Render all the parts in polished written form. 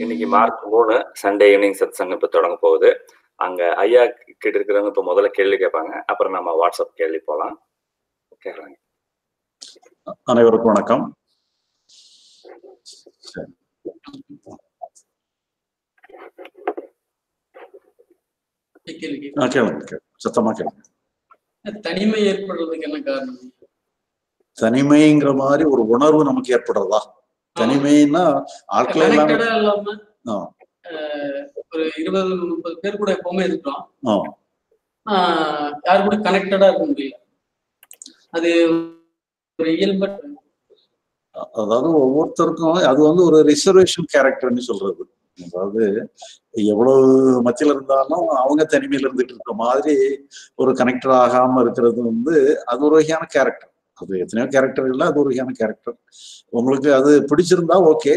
இன்னைக்கு March 3 Sunday evening சத் சங்கம் இப்போ தொடங்க போகுது. அங்க ஐயா கிட்ட இருக்கிறவங்க இப்போ முதல்ல கேள்வி கேட்பாங்க. அப்புறம் நம்ம வாட்ஸ்அப் கேள்வி போகலாம். கேட்கலாங்க. அனைவருக்கும் வணக்கம். சத்தமா கேளுங்க. தனிமை ஏற்படுறதுக்கு என்ன காரணம்? தனிமைங்கிற மாதிரி ஒரு உணர்வு நமக்கு ஏற்படுறதா? தனிமைன்னா ஆட்களே இல்லாம ஒரு 20-30 பேர் கூட எப்பவுமே இருக்கிறோம். யாரு கூட கனெக்டடா இருக்க முடியல. அது ஒரு இயல்பு. அதாவது ஒவ்வொருத்தருக்கும் அது ஒரு ரிசர்வேஷன் கேரக்டர்னு சொல்றது. அதாவது எவ்வளவு மத்தியில இருந்தாலும் அவங்க தனிமையில இருந்துட்டு இருக்க மாதிரி ஒரு கனெக்டர் ஆகாம இருக்கிறது அது ஒரு வகையான கேரக்டர். அது எத்தனையோ கேரக்டர் இல்லை, அது ஒரு வகையான கேரக்டர். உங்களுக்கு அது பிடிச்சிருந்தா ஓகே,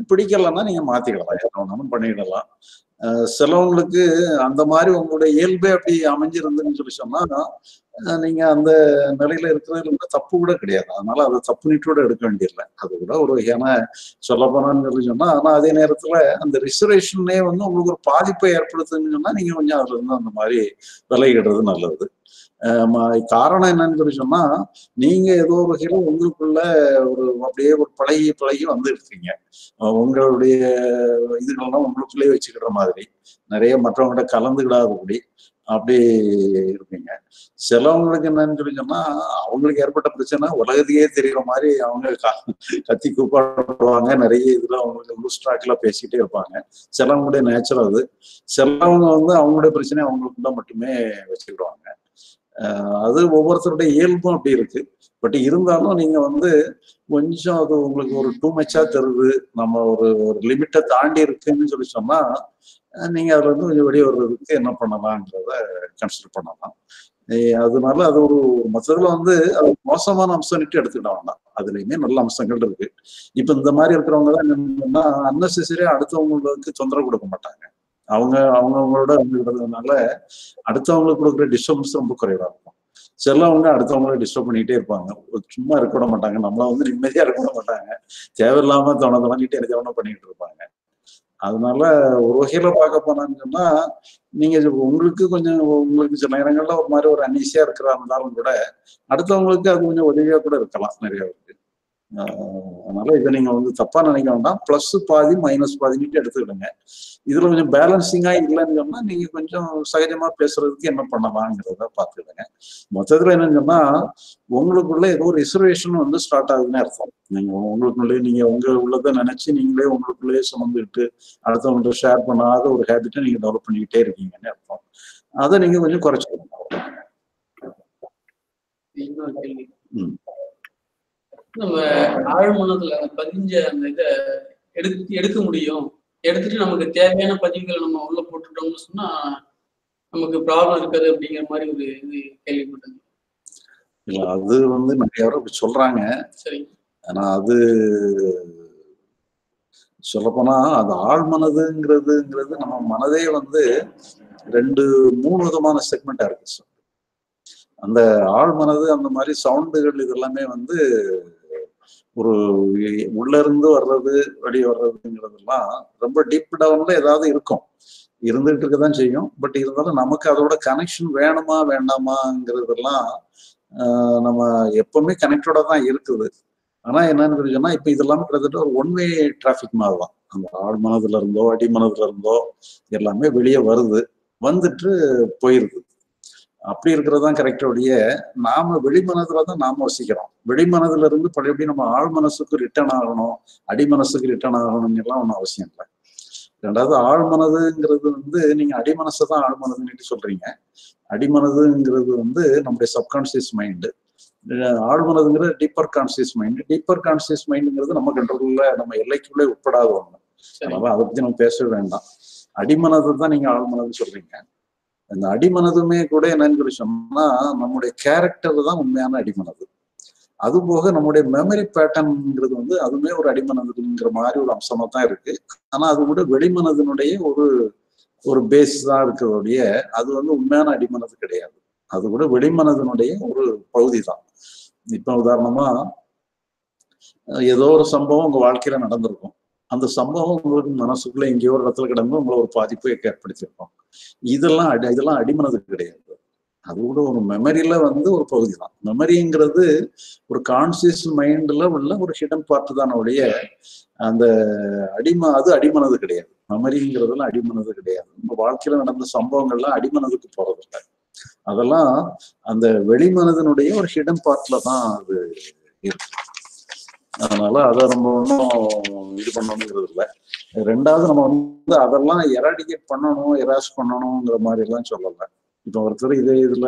பிடிக்கலன்னா நீங்க மாத்திக்கலாம், என்ன வேணாலும் பண்ணிடலாம். சிலவங்களுக்கு அந்த மாதிரி உங்களுடைய இயல்பே அப்படி அமைஞ்சிருந்துன்னு சொல்லி சொன்னா நீங்க அந்த நிலையில இருக்கிறது தப்பு கூட கிடையாது. அதனால அதை தப்பு நீட்டோட எடுக்க வேண்டியதில்லை. அது கூட ஒரு வகையான சொல்ல போனான்னு சொல்லி சொன்னா, ஆனா அதே நேரத்துல அந்த ரிசர்வேஷனே உங்களுக்கு ஒரு பாதிப்பை ஏற்படுத்துன்னு சொன்னா நீங்க கொஞ்சம் அதுல இருந்து அந்த மாதிரி விலகிடுறது நல்லது. காரணம் என்னன்னு சொல்லி சொன்னா, நீங்க ஏதோ ஒரு வகையில உங்களுக்குள்ள ஒரு அப்படியே ஒரு பழகி வந்து இருக்கீங்க. உங்களுடைய இதுகள்லாம் உங்களுக்குள்ளேயே வச்சுக்கிற மாதிரி நிறைய மற்றவங்கள்ட்ட கலந்துக்கிடாதபடி அப்படி இருப்பீங்க. சிலவங்களுக்கு என்னன்னு சொல்லி சொன்னா, அவங்களுக்கு ஏற்பட்ட பிரச்சனை உலகத்தையே தெரிகிற மாதிரி அவங்க கத்தி கூப்பாடுவாங்க. நிறைய இதுல அவங்களுக்கு லூஸ் ட்ராக்ல பேசிக்கிட்டே இருப்பாங்க. சிலவங்களுடைய நேச்சர் அது. சிலவங்க அவங்களுடைய பிரச்சனையை அவங்களுக்குள்ள மட்டுமே வச்சுக்கிடுவாங்க. அது ஒவ்வொருத்தருடைய இயல்பும் அப்படி இருக்கு. பட் இருந்தாலும் நீங்க கொஞ்சம் அது உங்களுக்கு ஒரு டூ மச்சா தருது, நம்ம ஒரு லிமிட்டை தாண்டி இருக்குன்னு சொல்லி சொன்னா நீங்க அதுல கொஞ்சம் வெளியே வர்றதுக்கு என்ன பண்ணலாம்ன்றத கன்சிடர் பண்ணலாம். அதனால அது ஒரு மொத்தத்துல அது மோசமான அம்சம்னுட்டு எடுத்துக்கிட வேண்டாம். அதுலயுமே நல்ல அம்சங்கள் இருக்கு. இப்ப இந்த மாதிரி இருக்கிறவங்க தான் என்னன்னா அன்னெசரியா அடுத்தவங்களுக்கு தொந்தரவு கொடுக்க மாட்டாங்க. அவங்களோட இருந்துக்கிறதுனால அடுத்தவங்களுக்கு கொடுக்குற டிஸ்டர்பன்ஸ் ரொம்ப குறைவா இருக்கும். சிலவங்க அடுத்தவங்கள டிஸ்டர்ப் பண்ணிக்கிட்டே இருப்பாங்க. சும்மா இருக்க விட மாட்டாங்க. நம்மள நிம்மதியா இருக்க விட மாட்டாங்க. தேவையில்லாம தொலைஞ்சிட்டு எனக்கு எவனோ பண்ணிக்கிட்டு இருப்பாங்க. அதனால ஒரு வகையில பார்க்க போனான்னு சொன்னா, நீங்க உங்களுக்கு சில நேரங்கள்ல ஒரு மாதிரி ஒரு அன்ஈஸியா இருக்கிறா இருந்தாலும் கூட அடுத்தவங்களுக்கு அது கொஞ்சம் உதவியா கூட இருக்கலாம் நிறைய பேருக்கு. அதனால இதை நீங்க தப்பா நினைக்க வேண்டாம். பிளஸ் பாதி மைனஸ் பாதிட்டு எடுத்துக்கிடுங்க. இதுல கொஞ்சம் பேலன்சிங்கா இல்லைன்னு சொன்னா நீங்க கொஞ்சம் சகஜமா பேசுறதுக்கு என்ன பண்ணலாங்கிறத பார்த்துக்கிடுங்க. மொத்தத்துல என்னன்னு சொன்னா, உங்களுக்குள்ள ஏதோ ஒரு ரிசர்வேஷன் ஸ்டார்ட் ஆகுதுன்னு அர்த்தம். நீங்க உங்களுக்குள்ளே நீங்க உள்ளதை நினைச்சு நீங்களே உங்களுக்குள்ளேயே சுமந்துக்கிட்டு அடுத்தவங்கள்ட்ட ஷேர் பண்ணாத ஒரு ஹேபிட்டை நீங்க டெவலப் பண்ணிக்கிட்டே இருக்கீங்கன்னு அர்த்தம். அதை நீங்க கொஞ்சம் குறைச்சிக்கணும். நம்ம ஆழ்மனதுல பதிஞ்ச அந்த இதை எடுக்க முடியும். எடுத்துட்டு நமக்கு தேவையான பதிவுகளை நம்ம உள்ள போட்டுட்டோம்னு சொன்னா நமக்கு ப்ராப்ளம் இருக்காது அப்படிங்கிற மாதிரி ஒரு இது கேள்விப்பட்டது. இல்ல அது நிறைய பேர் அப்படி சொல்றாங்க. சரி. ஆனா அது சொல்லப்போனா அது ஆழ்மனதுங்கிறது நம்ம மனதே 2-3 விதமான செக்மெண்டா இருக்கு. அந்த ஆழ்மனது அந்த மாதிரி சவுண்டுகள் இதெல்லாமே ஒரு உள்ள இருந்து வர்றது வெளியே வர்றதுங்கிறதெல்லாம் ரொம்ப டீப் டவுன்ல ஏதாவது இருக்கும், இருந்துகிட்டு இருக்கதான் செய்யும். பட் இருந்தாலும் நமக்கு அதோட கனெக்ஷன் வேணுமா வேண்டாமாங்கிறதெல்லாம் நம்ம எப்பவுமே கனெக்டோட தான் இருக்குது. ஆனா என்னன்னு சொன்னா இப்ப இதெல்லாம் கிட்டத்தட்ட ஒரு ஒன்-வே டிராபிக் மாதிரி தான். அந்த ஆழ் மனதுல இருந்தோ அடி மனதுல இருந்தோ எல்லாமே வெளியே வந்துட்டு போயிருது. அப்படி இருக்கிறதான் கரெக்டோடைய. நாம வெளிமனதுலதான் நாம வசிக்கிறோம். வெளிமனதுல இருந்து பழையபடி நம்ம ஆழ் மனசுக்கு ரிட்டர்ன் ஆகணும், அடி மனசுக்கு ரிட்டர்ன் ஆகணும்னு எல்லாம் ஒன்றும் அவசியம் இல்லை. ரெண்டாவது ஆழ்மனதுங்கிறது நீங்க அடிமனசை தான் ஆழ்மனதுன்னு சொல்றீங்க. அடிமனதுங்கிறது நம்முடைய சப்கான்சியஸ் மைண்டு. ஆழ்மனதுங்கிறது deeper conscious mind. Deeper conscious மைண்டுங்கிறது நம்ம கண்ட்ரோல்ல நம்ம எல்லைக்குள்ளே உட்படாத ஒண்ணு. அதனால அதை பத்தி நம்ம பேசவே வேண்டாம். அடிமனது தான் நீங்க ஆழ்மனதுன்னு சொல்றீங்க. அந்த அடிமனதுமே கூட என்னன்னு சொன்னா நம்முடைய கேரக்டர் தான் உண்மையான அடிமனது. அது போக நம்முடைய மெமரி பேட்டர்ன்ங்கிறது அதுவுமே ஒரு அடிமனதுங்கிற மாதிரி ஒரு அம்சமா தான் இருக்கு. ஆனா அது கூட வெளிமனதினுடைய ஒரு பேஸ் தான் இருக்கிறதுடைய அது உண்மையான அடிமனது கிடையாது. அது கூட வெளிமனதினுடைய ஒரு பகுதி தான். இப்ப உதாரணமா ஏதோ ஒரு சம்பவம் உங்க வாழ்க்கையில நடந்திருக்கும். அந்த சம்பவம் உங்களுக்கு மனசுக்குள்ள எங்கேயோ ஒரு இடத்துல கிடந்து உங்களை ஒரு பாதிப்பை ஏற்படுத்தியிருக்கும். இதெல்லாம் அடிமனதுக்கு கிடையாது. அது கூட ஒரு மெமரியில ஒரு பகுதி தான். மெமரிங்கிறது ஒரு கான்சியஸ் மைண்ட்ல உள்ள ஒரு ஹிடன் பார்ட் தான் ஒழிய அந்த அது அடிமனது கிடையாது. மெமரிங்கிறதுலாம் அடிமனது கிடையாது. நம்ம வாழ்க்கையில நடந்த சம்பவங்கள்லாம் அடிமனதுக்கு போறதில்லை. அதெல்லாம் அந்த வெளிமனதனுடைய ஒரு ஹிடன் பார்ட்ல தான் அது இருக்கு. அதனால அதை நம்ம ஒன்றும் இது பண்ணணுங்கிறது இல்லை. ரெண்டாவது நம்ம அதெல்லாம் எராடிகேட் பண்ணணும், எராஸ் பண்ணணுங்கிற மாதிரி எல்லாம் சொல்லலை. இப்போ ஒருத்தர் இதுல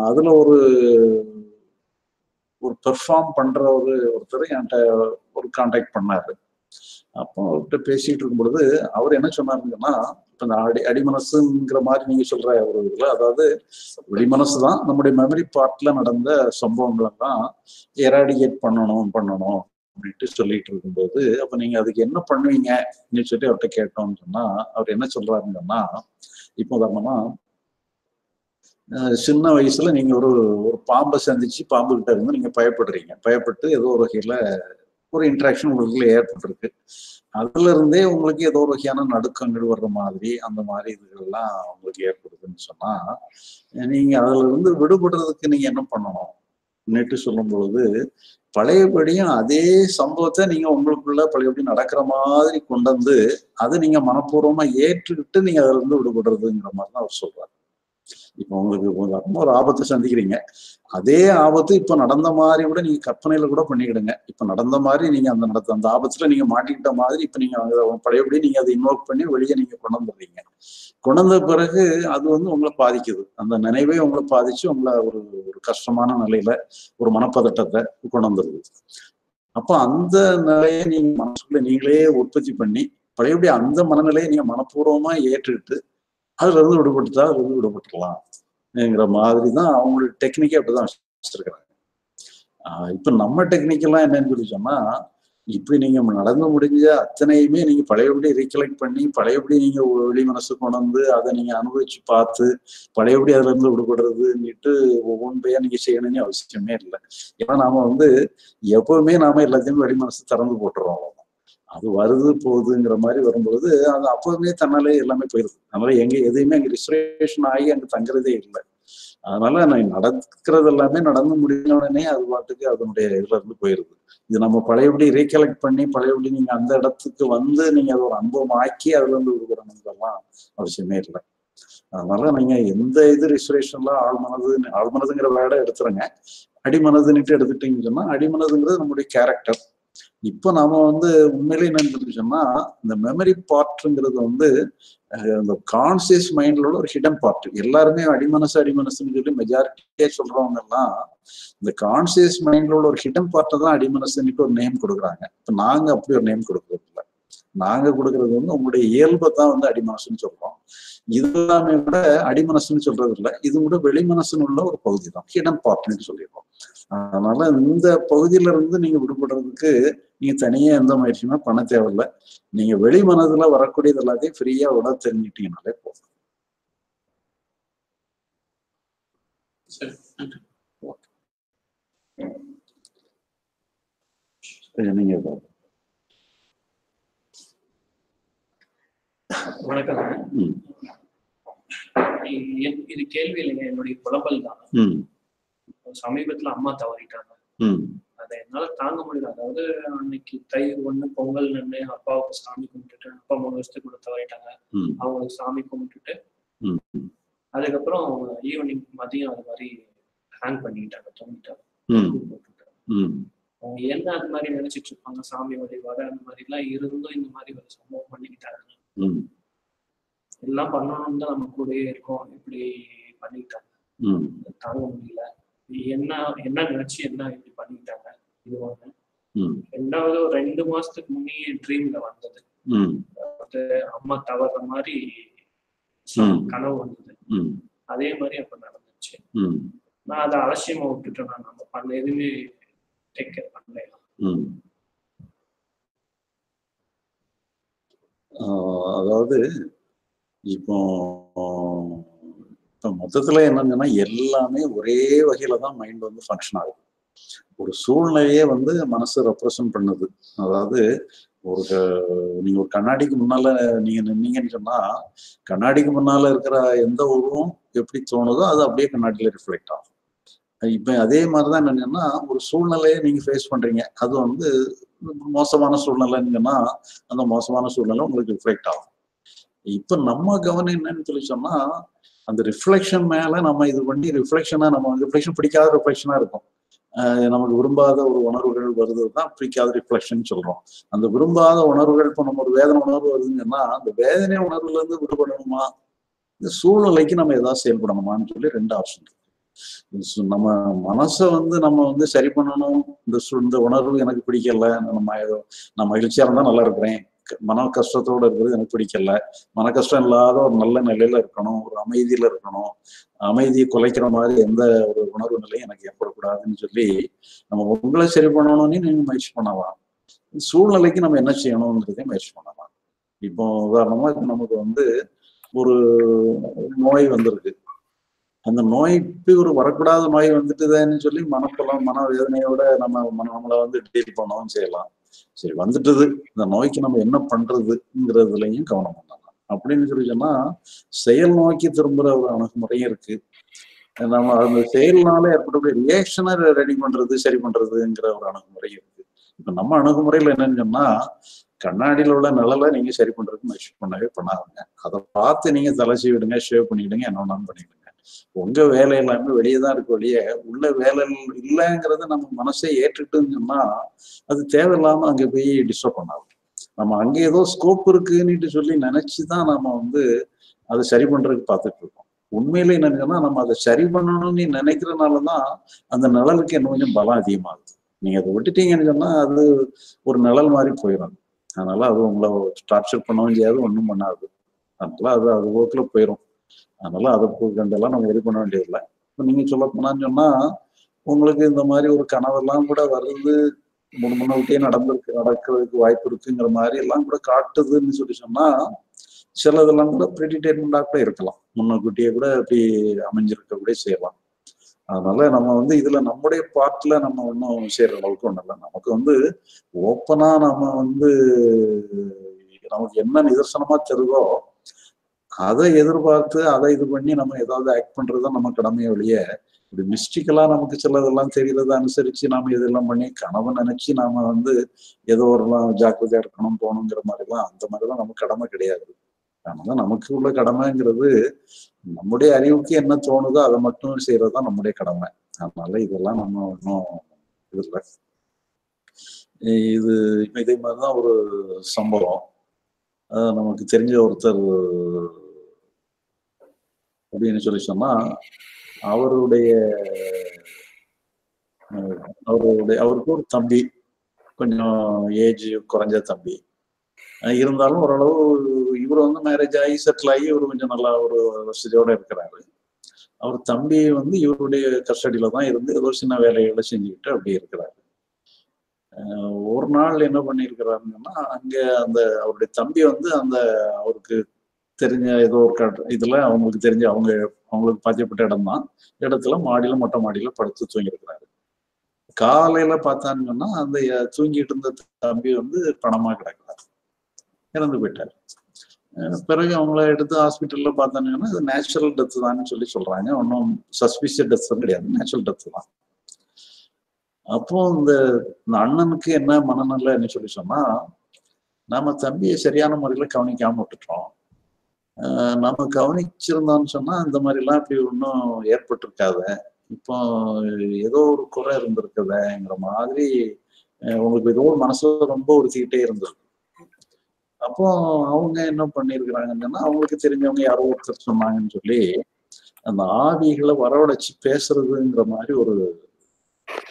அதுல ஒரு பெர்ஃபார்ம் பண்ற ஒருத்தர் என்கிட்ட ஒரு கான்டாக்ட் பண்ணாரு. அப்போ அவர்கிட்ட பேசிட்டு இருக்கும் பொழுது அவர் என்ன சொன்னாருங்கன்னா, இப்ப இந்த அடிமனசுங்கிற மாதிரி நீங்க சொல்ற ஒரு இதுல, அதாவது வெளிமனசு தான் நம்முடைய மெமரி பார்ட்ல நடந்த சம்பவங்களை தான் எராடிகேட் பண்ணணும் அப்படின்ட்டு சொல்லிட்டு இருக்கும்போது, அப்ப நீங்க அதுக்கு என்ன பண்ணுவீங்க அப்படின்னு சொல்லி அவர்கிட்ட கேட்டோம்னு சொன்னா, அவர் என்ன சொல்றாருன்னா, இப்போ உதாரணமா சின்ன வயசுல நீங்க ஒரு பாம்பை சந்திச்சு பாம்பு கிட்ட இருந்து நீங்க பயப்பட்டு ஏதோ ஒரு வகையில ஒரு இன்ட்ராக்ஷன் உங்களுக்குள்ள ஏற்பட்டிருக்கு. அதுல இருந்தே உங்களுக்கு ஏதோ ஒரு வகையான நடுக்கங்கள் வர்ற மாதிரி அந்த மாதிரி இதுகள்லாம் உங்களுக்கு ஏற்படுதுன்னு சொன்னா, நீங்க அதுல இருந்து விடுபடுறதுக்கு நீங்க என்ன பண்ணணும் சொல்லும் பொழுது, பழையபடியும் அதே சம்பவத்தை நீங்க உங்களுக்குள்ள பழையபடி நடக்கிற மாதிரி கொண்டு வந்து அதை நீங்க மனப்பூர்வமா ஏற்றுக்கிட்டு நீங்க அதுல இருந்து விடுபடுறதுங்கிற மாதிரி தான் அவர் சொல்றாரு. இப்ப உங்களுக்கு ஒரு ஆபத்தை சந்திக்கிறீங்க. அதே ஆபத்து இப்ப நடந்த மாதிரி கூட நீங்க கற்பனையில கூட பண்ணிக்கிடுங்க. இப்ப நடந்த மாதிரி நீங்க அந்த ஆபத்துல நீங்க மாட்டிக்கிட்ட மாதிரி இப்ப நீங்க பழையபடி நீங்க அதை இன்வோக் பண்ணி வெளியே நீங்க கொண்டு வந்துடுறீங்க. கொண்டு வந்த பிறகு அது உங்களை பாதிக்குது. அந்த நினைவே உங்களை பாதிச்சு உங்களை ஒரு கஷ்டமான நிலையில ஒரு மனப்பதட்டத்தை கொண்டு வந்துருது. அப்ப அந்த நிலையை நீங்க மனசுக்குள்ள நீங்களே உற்பத்தி பண்ணி பழையபடி அந்த மனநிலையை நீங்க மனப்பூர்வமா ஏற்றுக்கிட்டு அதுல இருந்து விடுபட்டுடலாம்ங்கிற மாதிரி தான் அவங்களுடைய டெக்னிக்கே அப்படிதான் வச்சிருக்கிறாங்க. இப்ப நம்ம டெக்னிக் எல்லாம் என்னன்னு சொல்லி சொன்னா, இப்படி நீங்க நடந்து முடிஞ்ச அத்தனையுமே நீங்க பழையபடி ரீகலெக்ட் பண்ணி பழையபடி நீங்க வெளி மனசு கொண்டு வந்து அதை நீங்க அனுபவிச்சு பார்த்து பழையபடி அதுல இருந்து விடுபடுறதுன்னுட்டு ஒவ்வொன்றையா நீங்க செய்யணும்னு அவசியமே இல்லை. ஏன்னா நாம எப்பவுமே நாம எல்லாத்தையும் வெளி மனசு திறந்து போட்டுறோம். அது வருது போகுதுங்கிற மாதிரி வரும்பொழுது அது அப்பவுமே தன்னாலே எல்லாமே போயிருது. அதனால எதையுமே அங்க ரிசர்வேஷன் ஆகி அங்க தங்குறதே இல்லை. அதனால நடக்கிறது எல்லாமே நடந்து முடிஞ்ச உடனே அது பாட்டுக்கு அதனுடைய இதுல இருந்து போயிருது. இது நம்ம பழையபடி ரீகலெக்ட் பண்ணி பழையபடி நீங்க அந்த இடத்துக்கு நீங்க அதை ஒரு அனுபவம் ஆக்கி அதுல இருந்து விடுபடணுங்கிறலாம் அவசியமே இல்லை. அதனால நீங்க எந்த ரிசர்வேஷன்ல ஆழ்மனதுங்கிற வேர்டை எடுத்துருங்க. அடிமனதுன்னுட்டு எடுத்துட்டீங்கன்னு சொன்னா, அடிமனதுங்கிறது நம்முடைய கேரக்டர். இப்ப நாம உண்மையிலே என்னன்னு சொன்னா, இந்த மெமரி பார்ட்ங்கிறது அந்த கான்சியஸ் மைண்ட்ல உள்ள ஒரு ஹிடன் பார்ட். எல்லாருமே அடிமனசுன்னு சொல்லி மெஜாரிட்டியே சொல்றவங்க எல்லாம் இந்த கான்சியஸ் மைண்ட்ல உள்ள ஒரு ஹிடன் பார்ட்டை தான் அடிமனசுன்னுட்டு ஒரு நேம் கொடுக்குறாங்க. இப்ப நாங்க அப்படி ஒரு நேம் கொடுக்கறது இல்லை. நாங்க கொடுக்கறது உங்களுடைய இயல்பை தான் அடிமனசுன்னு சொல்றோம். இது எல்லாமே கூட அடிமனசுன்னு சொல்றது இல்லை. இது கூட வெளிமனசுன்னு உள்ள ஒரு பகுதி தான், ஹிடன் பார்ட்னு சொல்லிடுறோம். அதனால இந்த பகுதியில இருந்து நீங்க விடுபடுறதுக்கு நீங்க தனியா எந்த முயற்சியுமே பண்ண தேவையில்லை. நீங்க வெளி மனதுல வரக்கூடியது எல்லாத்தையும் ஃப்ரீயா விட தெரிஞ்சுட்டீங்கனாலே போதும். நீங்க வணக்கம். இது கேள்வி இல்லைங்க, என்னுடைய புலம்பல் தான். சமீபத்துல அம்மா தவறிட்டாங்க. அதை என்னால தாங்க முடியல. அதாவது அன்னைக்கு தை 1 பொங்கல் நின்று அப்பாவுக்கு சாமி கும்பிட்டுட்டு, அப்பா 3 வருஷத்துக்கு கூட தவறிட்டாங்க. அவங்களுக்கு சாமி கும்பிட்டுட்டு அதுக்கப்புறம் ஈவினிங் மதியம் அது மாதிரி ஹேங் பண்ணிட்டாங்க, தூங்கிட்டாங்க. அவங்க என்ன அது மாதிரி நினைச்சிட்டு இருப்பாங்க, சாமி வழிபாடு அந்த மாதிரி எல்லாம் இருந்தும் இந்த மாதிரி ஒரு சம்பவம் பண்ணிக்கிட்டாங்க. எல்லாம் பண்ணணும்னு தான் நம்ம கூடயே இருக்கோம், இப்படி பண்ணிக்கிட்டாங்க. தாங்க முடியல. என்ன நினைச்சு என்ன இப்படி பண்ணிக்கிட்டாங்க, இது ஒண்ணு. ரெண்டாவது ஒரு 2 மாசத்துக்கு முன்னே ட்ரீம்ல வந்தது, அம்மா தவற மாதிரி கனவு வந்தது. அதே மாதிரி அப்ப நடந்துச்சு. நான் அதை அலட்சியமா விட்டுட்டேன். நான் நம்ம பண்ண எதுவுமே டேக் கேர் பண்ணல. அதாவது இப்போ மொத்தத்துல என்னங்கன்னா எல்லாமே ஒரே வகையில தான் மைண்ட் ஃபங்க்ஷன் ஆகுது. ஒரு சூழ்நிலையே வந்து மனசு ரெப்ரசன்ட் பண்ணுது. அதாவது ஒரு நீங்க ஒரு கண்ணாடிக்கு முன்னால நீங்க நின்னீங்கன்னு சொன்னா, கண்ணாடிக்கு முன்னால இருக்கிற எந்த உருவம் எப்படி தோணுதோ அது அப்படியே கண்ணாடியில ரிஃப்ளெக்ட் ஆகும். இப்ப அதே மாதிரிதான் என்னன்னா, ஒரு சூழ்நிலையை நீங்க ஃபேஸ் பண்றீங்க. அது வந்து மோசமான சூழ்நிலைன்னு சொன்னா, அந்த மோசமான சூழ்நிலை உங்களுக்கு ரிஃப்ளெக்ட் ஆகும். இப்ப நம்ம கவனம் என்னன்னு சொல்லி சொன்னா, அந்த ரிஃப்ளெக்ஷன் மேல நம்ம இது பண்ணி நம்ம ரிஃப்ளெக்ஷன் பிடிக்காத ரிஃப்ளெக்ஷனா இருக்கும். நமக்கு விரும்பாத ஒரு உணர்வுகள் வருதுதான் பிடிக்காத ரிஃப்ளெக்ஷன் சொல்றோம். அந்த விரும்பாத உணர்வுகள், இப்ப நம்ம ஒரு வேதனை உணர்வு வருதுங்கன்னா, அந்த வேதனை உணர்வுல இருந்து விடுபடணுமா, இந்த சூழ்நிலைக்கு நம்ம ஏதாவது செயல்படணுமான்னு சொல்லி 2 ஆப்ஷன் இருக்கு. நம்ம மனசை வந்து நம்ம வந்து சரி பண்ணணும். இந்த உணர்வு எனக்கு பிடிக்கல, நான் மகிழ்ச்சியா இருந்தா நல்லா இருக்கிறேன், மன கஷ்டத்தோட இருக்கிறது எனக்கு பிடிக்கல, மன கஷ்டம் இல்லாத ஒரு நல்ல நிலையில இருக்கணும், ஒரு அமைதியில இருக்கணும், அமைதியை குலைக்கிற மாதிரி எந்த ஒரு உணர்வு நிலையும் எனக்கு ஏற்படக்கூடாதுன்னு சொல்லி நம்ம உங்களை சரி பண்ணணும்னு நீங்க முயற்சி பண்ணலாம். சூழ்நிலைக்கு நம்ம என்ன செய்யணுங்கிறதையும் முயற்சி பண்ணலாம். இப்போ உதாரணமா நமக்கு வந்து ஒரு நோய் வந்திருக்கு. அந்த நோய் இப்படி ஒரு வரக்கூடாத நோய் வந்துட்டுதுன்னு சொல்லி மன வேதனையோட நம்மளை வந்து டீல் பண்ணவும் செய்யலாம். சரி வந்துட்டுது, இந்த நோய்க்கு நம்ம என்ன பண்றதுங்கிறதுலையும் கவனம் பண்ணலாம். அப்படின்னு சொல்லி சொன்னா செயல் நோக்கி திரும்புற ஒரு அணுகுமுறையும் இருக்கு. நம்ம அந்த செயல்னால ஏற்படக்கூடிய ரியாக்ஷனை ரெடி பண்றது, சரி பண்றதுங்கிற ஒரு அணுகுமுறை இருக்கு. இப்ப நம்ம அணுகுமுறையில என்னன்னு சொன்னா, கண்ணாடியில் உள்ள நிழலை நீங்க சரி பண்றதுக்கு முயற்சி பண்ணாதுங்க. அதை பார்த்து நீங்க தலை சீவிடுங்க, ஷேவ் பண்ணிடுங்க, என்ன வேணாலும் பண்ணிடுங்க. உங்க வேலை எல்லாமே வெளியே தான் இருக்கு, வெளியே உள்ள வேலை இல்லைங்கிறத நம்ம மனசை ஏற்றுட்டுன்னு சொன்னா அது தேவையில்லாம அங்க போய் டிஸ்டர்ப் பண்ணாது. நம்ம அங்கே ஏதோ ஸ்கோப் இருக்குன்னு சொல்லி நினைச்சுதான் நம்ம வந்து அதை சரி பண்றதுக்கு பார்த்துட்டு இருக்கோம். உண்மையில என்னன்னா, நம்ம அதை சரி பண்ணணும்னு நினைக்கிறதுனாலதான் அந்த நிழலுக்கு என்ன கொஞ்சம் பலம் அதிகமாகுது. நீங்க அதை விட்டுட்டீங்கன்னு சொன்னா அது ஒரு நிழல் மாதிரி போயிடும். அதனால அது உங்களை டார்ச்சர் பண்ணவும் செய்யாது, ஒன்றும் பண்ணாது. அதனால அது போக்குல போயிடும். அதனால அதை கண்டெல்லாம் நம்ம இது பண்ண வேண்டியதில்லை. இப்போ நீங்க சொல்ல போனான்னு சொன்னா, உங்களுக்கு இந்த மாதிரி ஒரு கனவெல்லாம் கூட வருது, முன்னவிட்டே நடக்கிறதுக்கு வாய்ப்பு இருக்குங்கிற மாதிரி எல்லாம் கூட காட்டுதுன்னு சொல்லி சொன்னா, சிலதெல்லாம் கூட ப்ரெடிடேட்மெண்டா கூட இருக்கலாம். முன்னக்கூட்டியே கூட அப்படி அமைஞ்சிருக்க கூட செய்யலாம். அதனால நம்ம வந்து இதுல நம்முடைய பார்ட்ல நம்ம ஒன்றும் செய்யற அளவுக்கு ஒன்றும் இல்லை. நமக்கு வந்து ஓப்பனா நம்ம வந்து நமக்கு என்ன நிதர்சனமா தெரியுதோ அதை எதிர்பார்த்து அதை இது பண்ணி நம்ம ஏதாவது ஆக்ட் பண்றதுதான் நம்ம கடமையை ஒழிய, இப்படி மிஸ்டிக்கலா நமக்கு சிலதெல்லாம் தெரியறதை அனுசரிச்சு நாம இதெல்லாம் பண்ணி கனவை நினைச்சு நாம வந்து ஏதோ ஒரு ஜாக்கிரதையா இருக்கணும் போகணுங்கிற மாதிரிலாம் அந்த மாதிரிலாம் நமக்கு கடமை கிடையாது. அதனால நமக்கு உள்ள கடமைங்கிறது நம்முடைய அறிவுக்கு என்ன தோணுதோ அதை மட்டும் செய்யறதுதான் நம்முடைய கடமை. அதனால இதெல்லாம் நம்ம ஒன்றும் இது இல்லை. இது இதே மாதிரிதான் ஒரு சம்பவம். நமக்கு தெரிஞ்ச ஒருத்தர் அப்படின்னு சொல்லி சொன்னா, அவருக்கு ஒரு தம்பி, கொஞ்சம் ஏஜ் குறைஞ்ச தம்பி இருந்தாலும் ஓரளவு இவர் வந்து மேரேஜ் ஆகி செட்டில் ஆகி இவர் கொஞ்சம் நல்லா ஒரு வசதியோட இருக்கிறாரு. அவர் தம்பி வந்து இவருடைய கஸ்டடியில தான் இருந்து ஏதோ சின்ன வேலைகளை செஞ்சுக்கிட்டு அப்படி இருக்கிறாரு. ஒரு நாள் என்ன பண்ணியிருக்கிறாருன்னா, அங்க அவருடைய தம்பி வந்து அவருக்கு தெரிஞ்ச ஏதோ ஒரு இதுல அவங்களுக்கு தெரிஞ்ச அவங்களுக்கு பாத்தியப்பட்ட இடம் தான், இடத்துல மொட்டை மாடியில படுத்து தூங்கியிருக்கிறாரு. காலையில பார்த்தாங்கன்னா அந்த தூங்கிட்டு இருந்த தம்பி வந்து பணமா கிடக்கிறாரு, இறந்து போயிட்டாரு. பிறகு அவங்கள எடுத்து ஹாஸ்பிட்டல்ல பார்த்தாங்கன்னா அது நேச்சுரல் டெத் தான் சொல்றாங்க. ஒன்றும் சஸ்பிஷியஸ் டெத் கிடையாது, நேச்சுரல் டெத் தான். அப்போ இந்த அண்ணனுக்கு என்ன மனநிலைன்னு சொல்லி சொன்னா, நாம தம்பியை சரியான முறையில கவனிக்காம விட்டுட்டோம். நம்ம கவனிச்சிருந்தோம்னு சொன்னா இந்த மாதிரி எல்லாம் இப்படி ஒன்றும் ஏற்பட்டிருக்காத, இப்போ ஏதோ ஒரு குறை இருந்திருக்குதுங்கிற மாதிரி உங்களுக்கு ஏதோ ஒரு மனசுல ரொம்ப உறுத்திக்கிட்டே இருந்திருக்கு. அப்போ அவங்க என்ன பண்ணிருக்கிறாங்கன்னா, அவங்களுக்கு தெரிஞ்சவங்க யாரோ ஒருத்தர் சொன்னாங்கன்னு சொல்லி அந்த ஆவிகளை வரவழைச்சு பேசுறதுங்கிற மாதிரி ஒரு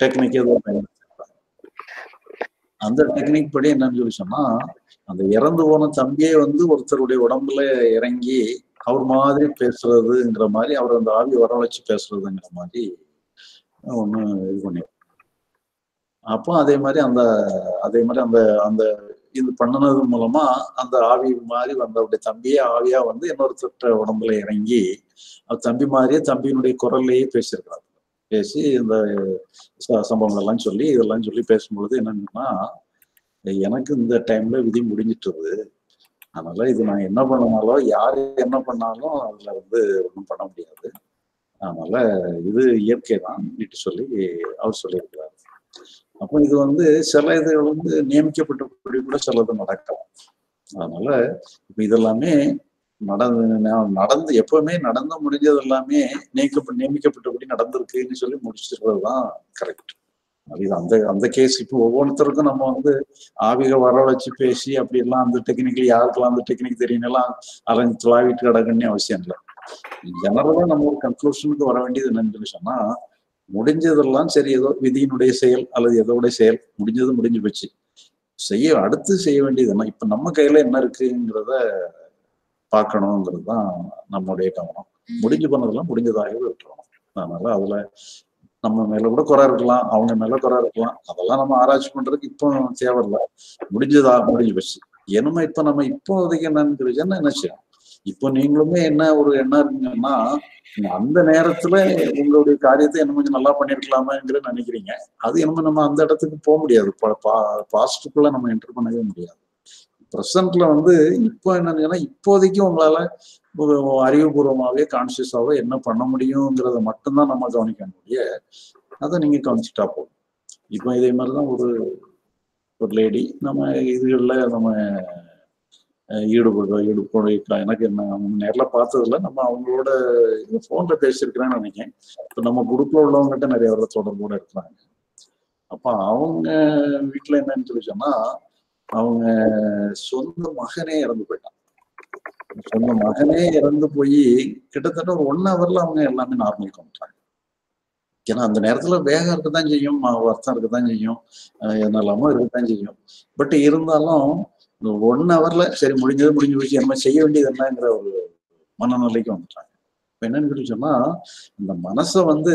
டெக்னிக் ஏதோ பயன்படுத்திருக்காங்க. அந்த டெக்னிக் படி என்னன்னு சொல்லி சொன்னா, அந்த இறந்து போன தம்பியே வந்து ஒருத்தருடைய உடம்புல இறங்கி அவர் மாதிரி பேசுறதுங்கிற மாதிரி, அவர் அந்த ஆவி வரவழைச்சு பேசுறதுங்கிற மாதிரி ஒண்ணு இது பண்ணி, அப்போ அதே மாதிரி அந்த இது பண்ணனது மூலமா அந்த ஆவி மாதிரி அவருடைய தம்பியே ஆவியா வந்து இன்னொருத்தர் உடம்புல இறங்கி அவர் தம்பி மாதிரியே தம்பியினுடைய குரல்லையே பேசியிருக்கிறார். பேசி இந்த சம்பவங்கள் எல்லாம் சொல்லி இதெல்லாம் சொல்லி பேசும்பொழுது என்னன்னா, எனக்கு இந்த டைம்ல விதி முடிஞ்சிட்டுது. அதனால இது நான் என்ன பண்ணனாலும் யாரு என்ன பண்ணாலும் அதுல வந்து ஒன்றும் பண்ண முடியாது. அதனால இது இயற்கை தான் சொல்லி அவர் சொல்லியிருக்கிறார். அப்போ இது வந்து சில இதுகள் வந்து நியமிக்கப்பட்டபடி கூட சிலது நடக்கலாம். அதனால இப்ப இதெல்லாமே நடந்து எப்பவுமே நடந்து முடிஞ்சது எல்லாமே நியமிக்கப்பட்டபடி நடந்திருக்குன்னு சொல்லி முடிச்சிருக்கிறது தான் கரெக்ட். அது அந்த கேஸ் இப்போ ஒவ்வொருத்தருக்கும் நம்ம வந்து ஆவிக வர வச்சு பேசி அப்படி எல்லாம் அந்த டெக்னிக்கல் யாருக்கெல்லாம் அந்த டெக்னிக் தெரியும்லாம் அலைஞ்சு துளாவிட்டு கிடக்குன்னு அவசியம் இல்லை. ஜெனரலா நம்ம ஒரு கன்க்ளூஷனுக்கு வர வேண்டியது என்னன்னு சொன்னா, முடிஞ்சதெல்லாம் சரி, ஏதோ விதியினுடைய செயல் அல்லது எதோடைய செயல் முடிஞ்சது முடிஞ்சு போச்சு. அடுத்து செய்ய வேண்டியது என்ன, இப்ப நம்ம கையில என்ன இருக்குங்கிறத பார்க்கணுங்கிறது தான் நம்முடைய கவனம். முடிஞ்சு பண்ணதெல்லாம் முடிஞ்சதாகவே விட்டுறணும். அதனால அதுல நம்ம மேல கூட குறை இருக்கலாம், அவங்க மேல குறை இருக்கலாம், அதெல்லாம் நம்ம ஆராய்ச்சி பண்றதுக்கு இப்போ தேவையில்லை. முடிஞ்சு போச்சு. என்னமோ இப்ப நம்ம இப்போதைக்கு என்னன்னு என்ன செய்யணும். இப்போ நீங்களுமே என்ன ஒரு எண்ணம் இருக்குங்கன்னா, அந்த நேரத்துல உங்களுடைய காரியத்தை என்ன கொஞ்சம் நல்லா பண்ணிருக்கலாமேங்கிற நினைக்கிறீங்க. அது என்னமோ நம்ம அந்த இடத்துக்கு போக முடியாது. பாசிட்டிவ்ல நம்ம என்டர் பண்ணவே முடியாது. ப்ரெசன்ட்ல வந்து இப்போ என்னன்னா, இப்போதைக்கு உங்களால அறிவுபூர்வமாவே கான்சியஸாவே என்ன பண்ண முடியுங்கிறத மட்டும்தான் நம்ம கவனிக்க முடியும். அதை நீங்க கவனிச்சுட்டா போதும். இப்போ இதே மாதிரிதான் ஒரு லேடி நம்ம இதுகள்ல நம்ம ஈடுபட எனக்கு என்ன நேரில் பார்த்ததுல நம்ம அவங்களோட போன்ல பேசியிருக்கிறேன்னு நினைக்கிறேன். இப்போ நம்ம குரூப்ல உள்ளவங்ககிட்ட நிறைய பேர் தொடர்போட இருக்கிறாங்க. அப்ப அவங்க வீட்டுல என்னன்னு சொல்லி சொன்னா, அவங்க சொந்த மகனே இறந்து போயிட்டான். சொந்த மகனே இறந்து போய் கிட்டத்தட்ட ஒரு 1 ஹவர்ல அவங்க எல்லாமே நார்மல் கொண்டுட்டாங்க. ஏன்னா அந்த நேரத்துல வேகம் இருக்கத்தான் செய்யும், வருத்தம் இருக்கத்தான் செய்யும், என்னெல்லாமோ இருக்கத்தான் செய்யும். பட் இருந்தாலும் 1 ஹவர்ல சரி முடிஞ்சது முடிஞ்சு போச்சு, நம்ம செய்ய வேண்டியது என்னங்கிற ஒரு மனநிலைக்கு வந்துட்டாங்க. இப்ப என்னன்னு சொல்லி சொன்னா, இந்த மனசை வந்து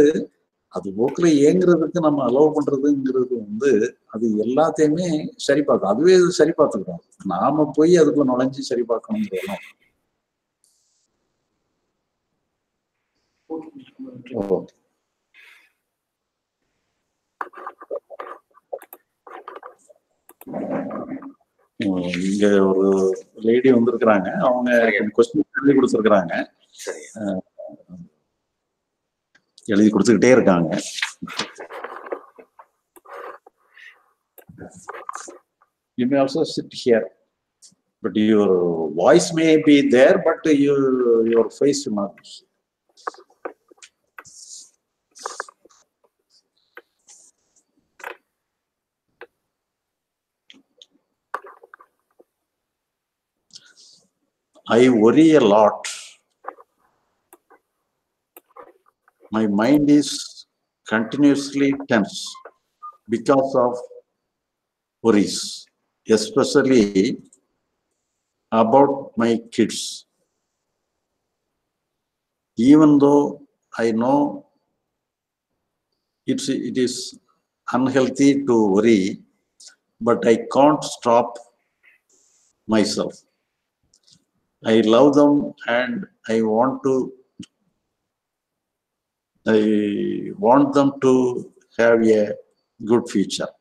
அது போக்குல இயங்குறதுக்கு நம்ம அலோவ் பண்றதுங்கிறது வந்து அது எல்லாத்தையுமே சரி பார்க்கும். அதுவே சரி பார்த்துக்கிறோம். நாம போய் அதுக்குள்ள நுழைஞ்சு சரி பார்க்கணுங்கிறதெல்லாம். இங்க ஒரு லேடி வந்திருக்கிறாங்க. அவங்க கொஸ்டின் எழுதி கொடுத்துருக்குறாங்க. எழுதி கொடுத்துக்கிட்டே இருக்காங்க. You may also sit here, but your voice may be there, but your face will not be. I worry a lot. My mind is continuously tense because of worries, especially about my kids. Even though I know it is unhealthy to worry, but I can't stop myself. I love them and I want them to have a good future.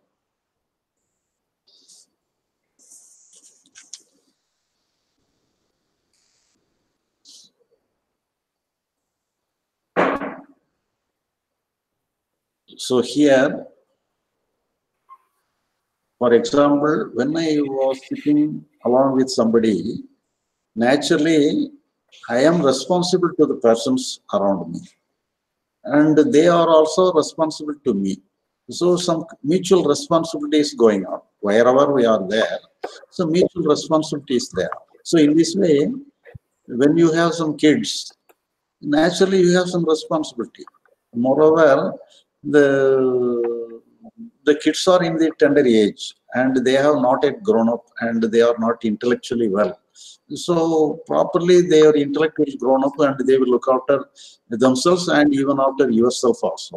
So here, for example, when I was sitting along with somebody, naturally, I am responsible to the persons around me. And they are also responsible to me. So some mutual responsibility is going on wherever we are there. So mutual responsibility is there. So in this way, when you have some kids, naturally you have some responsibility. Moreover, the kids are in the tender age and they have not yet grown up and they are not intellectually well. So properly their intellect is grown up and they will look after themselves and even after yourself also.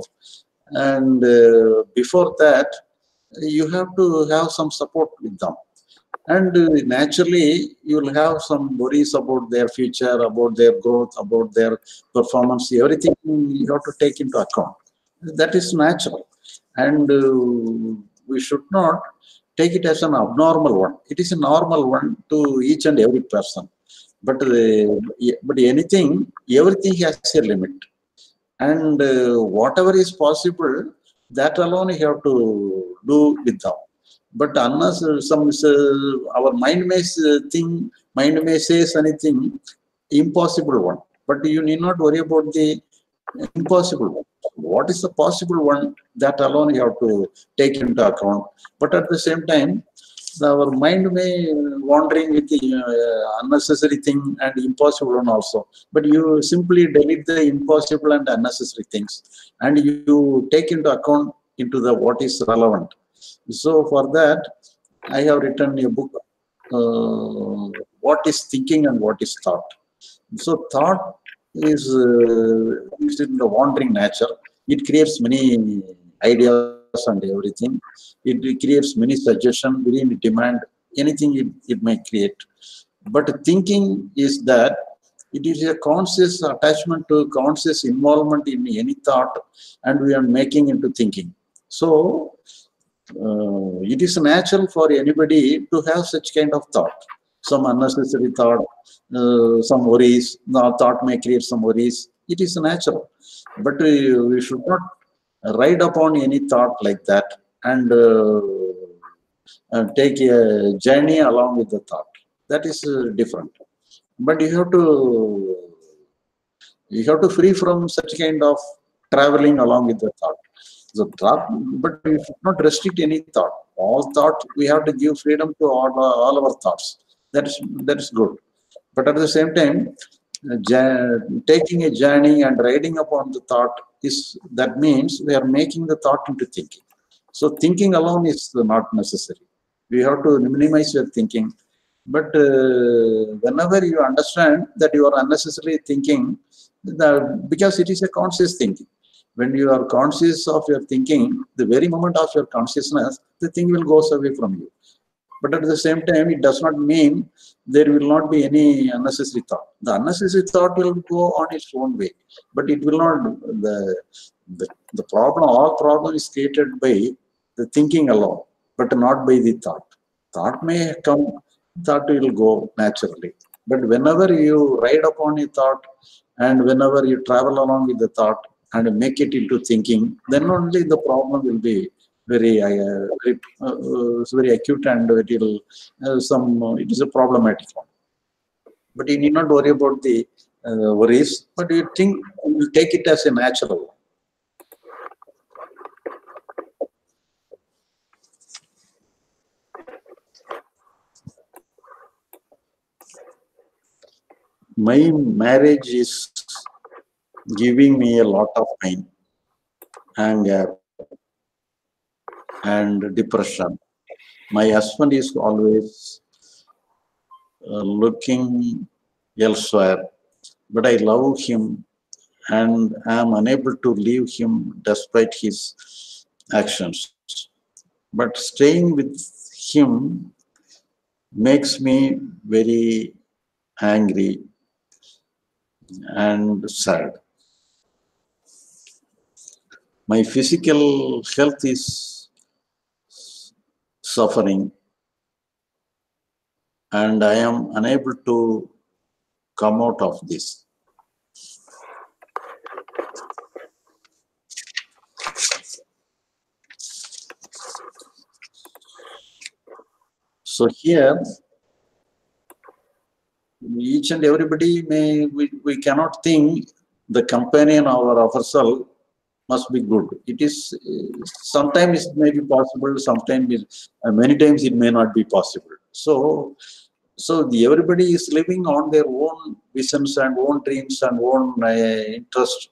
And before that, you have to have some support with them. And naturally, you will have some worries about their future, about their growth, about their performance, everything you have to take into account. That is natural. And we should not take it as an abnormal one. It is a normal one to each and every person. But anything, everything has a limit. And whatever is possible, that alone you have to do without. But unless our mind may think, mind may say anything impossible one. But you need not worry about the impossible one. What is the possible one? That alone you have to take into account. But at the same time, our mind may wandering with the unnecessary thing and impossible one also. But you simply delete the impossible and unnecessary things, and you take into account into the what is relevant. So for that, I have written a book, What is Thinking and What is Thought. So thought is in the wandering nature. It creates many ideas and everything. It creates many suggestions, very demand, anything it may create. But thinking is that it is a conscious attachment to conscious involvement in any thought, and we are making into thinking. So it is natural for anybody to have such kind of thought. Some unnecessary thought, some worries, the thought may create some worries. It is natural. But we should not ride upon any thought like that and take a journey along with the thought. That is different. But you have to free from such kind of traveling along with the thought. The thought, but we should not restrict any thought. All thought, we have to give freedom to all our thoughts. That is good. But at the same time, taking a journey and riding upon the thought that means we are making the thought into thinking. So thinking alone is not necessary. We have to minimize your thinking. But whenever you understand that you are unnecessarily thinking, because it is a conscious thinking. When you are conscious of your thinking, the very moment of your consciousness, the thing will go away from you. But at the same time, it does not mean there will not be any unnecessary thought. The unnecessary thought will go on its own way, but it will not. The problem, all problem is created by the thinking alone, but not by the thought. Thought may come, thought will go naturally. But whenever you ride upon a thought, and whenever you travel along with the thought and make it into thinking, then only the problem will be very acute, and it will it is a problematic one. But you need not worry about the worries, but you will take it as a natural one. My marriage is giving me a lot of pain, anger, and depression. My husband is always looking elsewhere, but I love him and am unable to leave him despite his actions. But staying with him makes me very angry and sad. My physical health is suffering, and I am unable to come out of this. So here, each and everybody we cannot think the companion of ourselves must be good. It is sometimes it may be possible, sometimes many times it may not be possible. So everybody is living on their own visions and own dreams and own interest.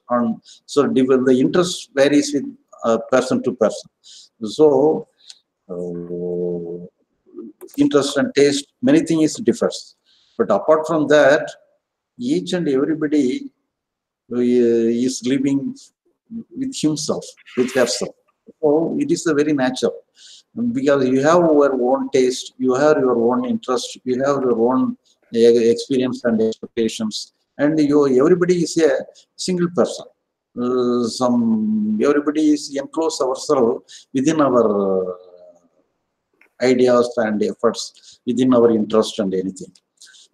So the interest varies with person to person. So interest and taste, many things differs. But apart from that, each and everybody is living with himself, with herself. So it is a very natural, because you have your own taste, you have your own interest, you have your own experience and expectations, and everybody is a single person. everybody is enclosed ourselves within our ideas and efforts, within our interest and anything.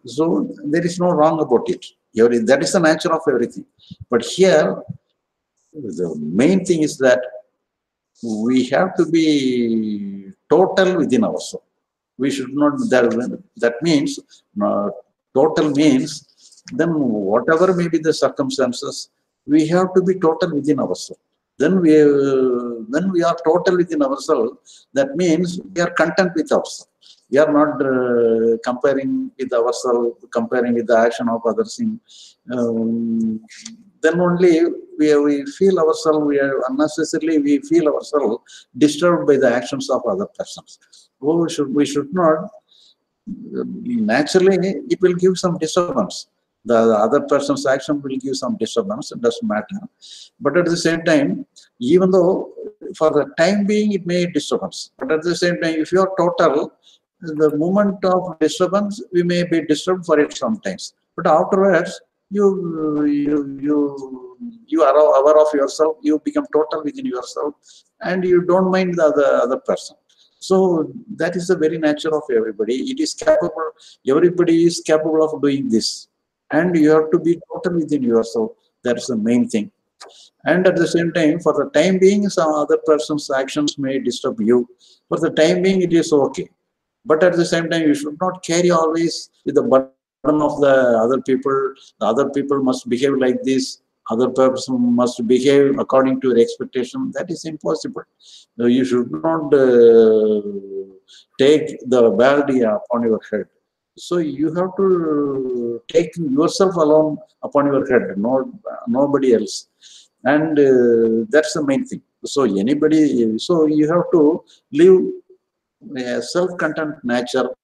So there is no wrong about it. That is the nature of everything. But here, the main thing is that we have to be total within ourselves. We should not, that means, total means, then whatever may be the circumstances, we have to be total within ourselves. Then when we are total within ourselves, that means we are content with ourselves. We are not comparing with ourselves, comparing with the action of others. Then only we feel ourselves, we feel ourselves disturbed by the actions of other persons. We should not. Naturally, it will give some disturbance. The other person's action will give some disturbance, it doesn't matter. But at the same time, even though for the time being it may disturbance, but at the same time, if you are total, the moment of disturbance, we may be disturbed for it sometimes. But afterwards, you are aware of yourself, you become total within yourself, and you don't mind the other person. So that is the very nature of everybody. It is capable, everybody is capable of doing this. And you have to be total within yourself. That's the main thing. And at the same time, for the time being, some other person's actions may disturb you. For the time being, it is okay. But at the same time, you should not carry always with the burden of the other people. The other people must behave like this. Other person must behave according to your expectation. That is impossible. You should not take the baldy upon your head. So you have to take yourself alone upon your head, nobody else. And that's the main thing. So you have to live a self-content nature.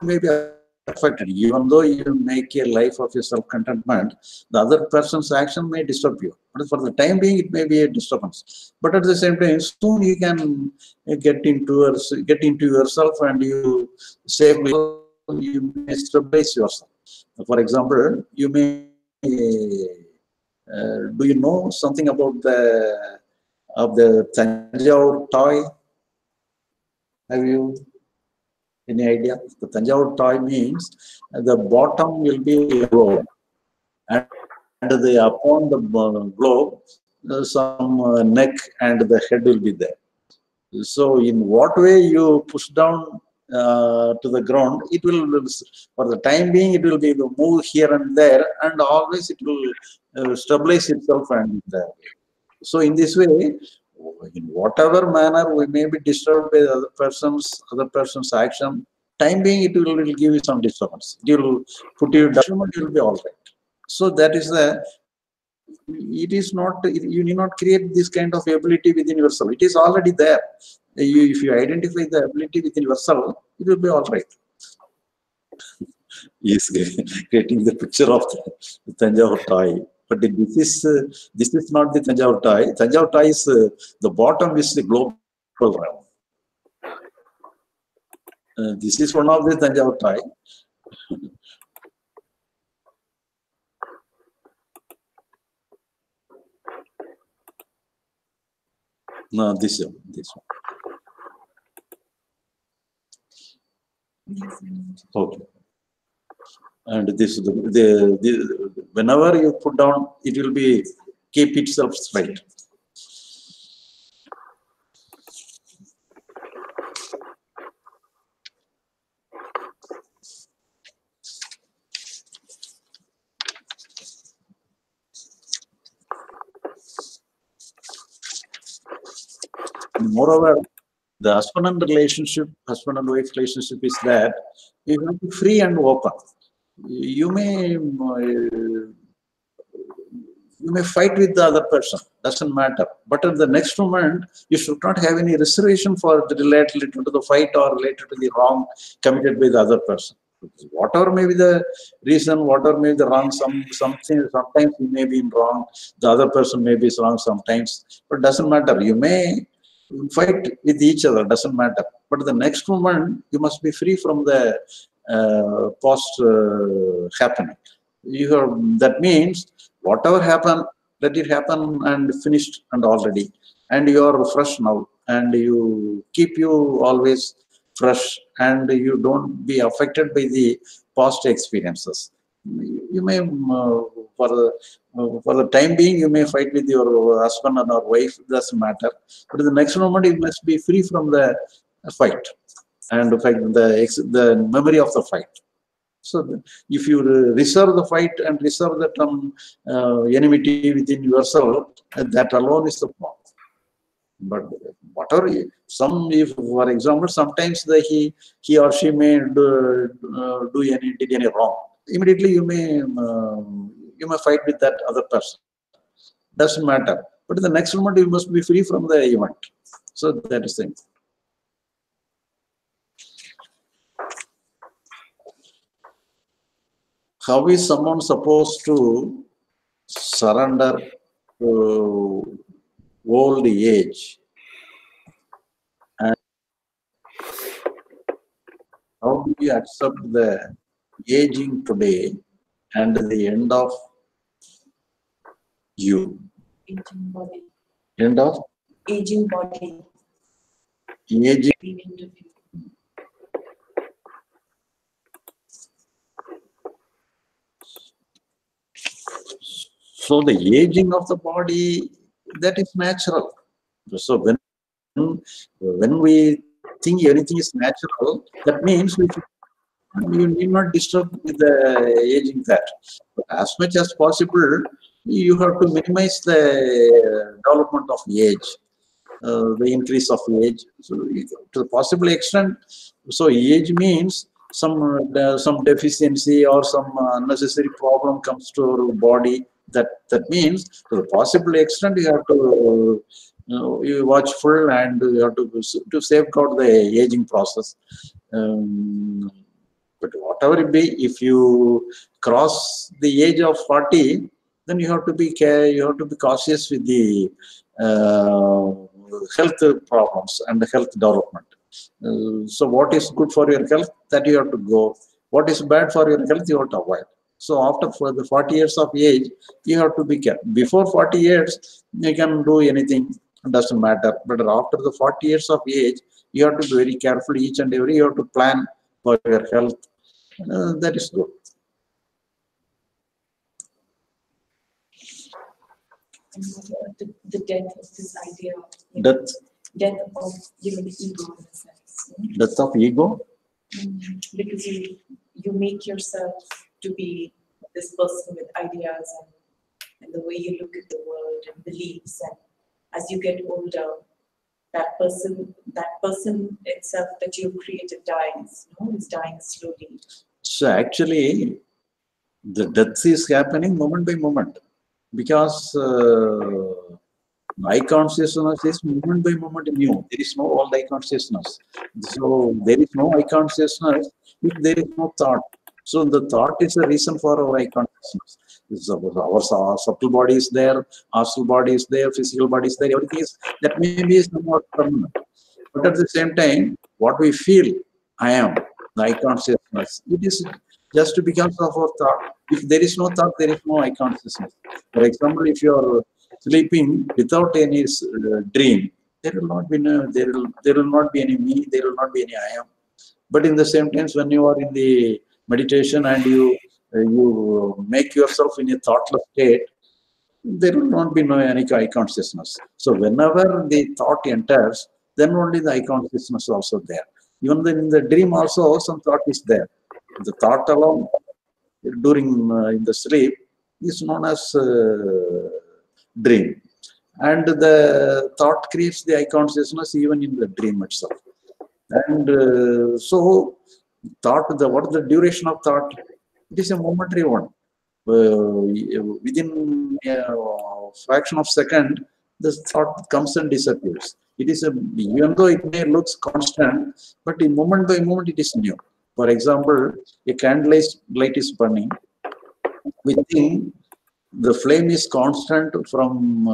Maybe affected, even though you make a life of your self-contentment, the other person's action may disturb you. But for the time being, it may be a disturbance. But at the same time, soon you can get into yourself, and you safely, you may stabilize yourself. For example, you may do you know something about the Tanjore toy? Have you any idea? The Tanjore toy means the bottom will be a globe, and upon the globe, some neck and the head will be there. So, in what way you push down to the ground, it will, for the time being, it will be move here and there, and always it will stabilize itself and there. So, in this way, in whatever manner we may be disturbed by other person's action, time being it will give you some disturbance. It will put you down, it will be all right. So that is it is not, you need not create this kind of ability within yourself. It is already there. If you identify the ability within yourself, it will be all right. Yes, creating the picture of the Tanjore toy. But this is not the Tanjore toy. Tanjore toy is the bottom is the global round. This is one of the Tanjore toy. No, this one. Okay. And this whenever you put down, it will be keep itself straight. Moreover, the husband and wife relationship is that you have to be free and open. You may fight with the other person, doesn't matter. But at the next moment, you should not have any reservation for related to the fight or related to the wrong committed by the other person. Whatever may be the reason, whatever may be the wrong, something, sometimes you may be wrong, the other person may be wrong sometimes, but it doesn't matter. You may fight with each other, doesn't matter. But the next moment, you must be free from the past happening. That means whatever happened, let it happen and finished and already. And you are fresh now, and you keep you always fresh, and you don't be affected by the past experiences. You may, for the time being, you may fight with your husband or wife, it doesn't matter. But in the next moment, you must be free from the fight and the memory of the fight. So if you reserve the fight and reserve that enmity within yourself, that alone is the problem. But whatever, if for example, sometimes he or she may did any wrong. Immediately you may fight with that other person. Doesn't matter. But in the next moment you must be free from the event. So that is the thing. How is someone supposed to surrender to old age? And how do you accept the aging today and the end of you? Aging body. End of? Aging body. Aging. The end of you. So the aging of the body, that is natural. So when we think anything is natural, that means you need not disturb with the aging that. But as much as possible, you have to minimize the development of age, the increase of age. So to the possible extent, so age means some deficiency or some unnecessary problem comes to our body. That means to the possible extent you have to you watchful and you have to safeguard the aging process. But whatever it be, if you cross the age of 40, then you have to be cautious with the health problems and the health development. So what is good for your health, that you have to go. What is bad for your health, you have to avoid. So for the 40 years of age, you have to be careful. Before 40 years, you can do anything, it doesn't matter. But after the 40 years of age, you have to be very careful. Each and every, you have to plan for your health. That is good. And the death of this idea of death of the ego in a sense. Death of ego? Because you make yourself to be this person with ideas and the way you look at the world and beliefs, and as you get older, that person itself that you created dies, is dying slowly. So actually, the death is happening moment by moment, because eye consciousness is moment by moment new. There is no old eye consciousness. So there is no eye consciousness if there is no thought. So the thought is the reason for our eye consciousness. Our subtle body is there, astral body is there, physical body is there, everything is, that may be somewhat permanent. But at the same time, what we feel, I am, the eye consciousness, it is just because of our thought. If there is no thought, there is no eye consciousness. For example, if you are sleeping without any dream, there will not be any me, there will not be any I am. But in the same time, when you are in the meditation and you make yourself in a thoughtless state, there will not be any eye consciousness. So whenever the thought enters, then only the eye consciousness is also there. Even in the dream also, some thought is there. The thought alone during in the sleep is known as dream. And the thought creates the eye consciousness even in the dream itself. And so thought, what is the duration of thought? It is a momentary one. Within a fraction of a second, the thought comes and disappears. It is even though it may look constant, but in moment by moment it is new. For example, a candle light is burning. We think the flame is constant from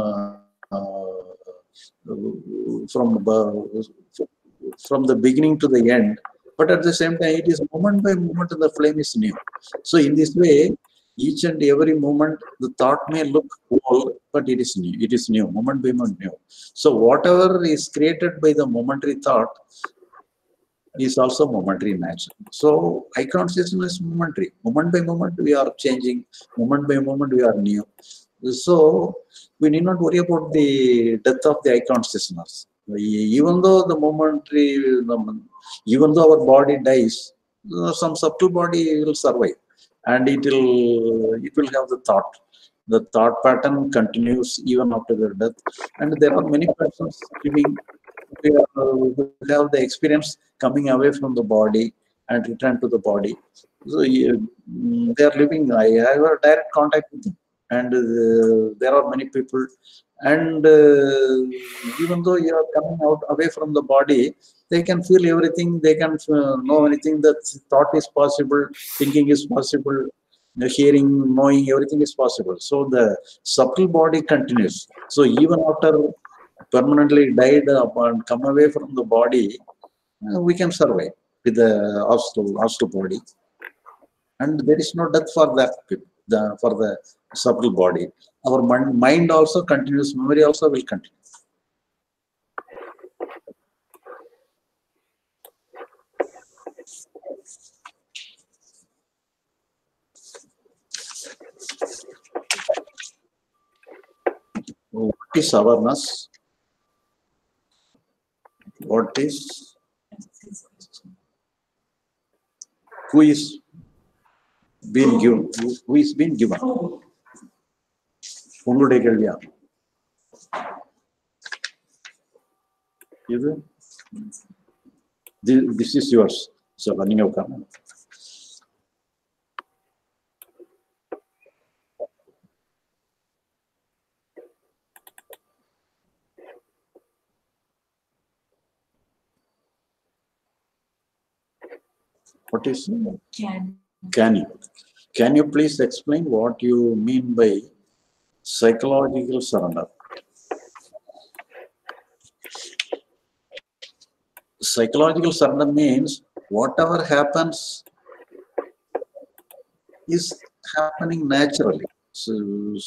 the beginning to the end, but at the same time, it is moment by moment the flame is new. So in this way, Each and every moment, the thought may look old, but it is new. It is new, moment by moment new. So whatever is created by the momentary thought is also momentary in nature. So eye consciousness is momentary. Moment by moment we are changing. Moment by moment we are new. So we need not worry about the death of the eye consciousness. Even though the momentary, even though our body dies, some subtle body will survive, and it will have the thought. The thought pattern continues even after their death, and there are many persons living who have the experience coming away from the body and return to the body. So they are living. I have a direct contact with them, and there are many people. And even though you are coming out away from the body, they can feel everything. They can know anything. That thought is possible, thinking is possible, hearing, knowing, everything is possible. So the subtle body continues. So even after permanently died and come away from the body, we can survive with the astral body, and there is no death for that for the subtle body. Our mind also continues, memory also will continue. What is awareness? What is, who is being given? Who is being given? உங்களுடைய கேள்வியா இது? This is yours. So நீங்க உட்காருங்க. What is can you please explain what you mean by psychological surrender? Psychological surrender means whatever happens is happening naturally.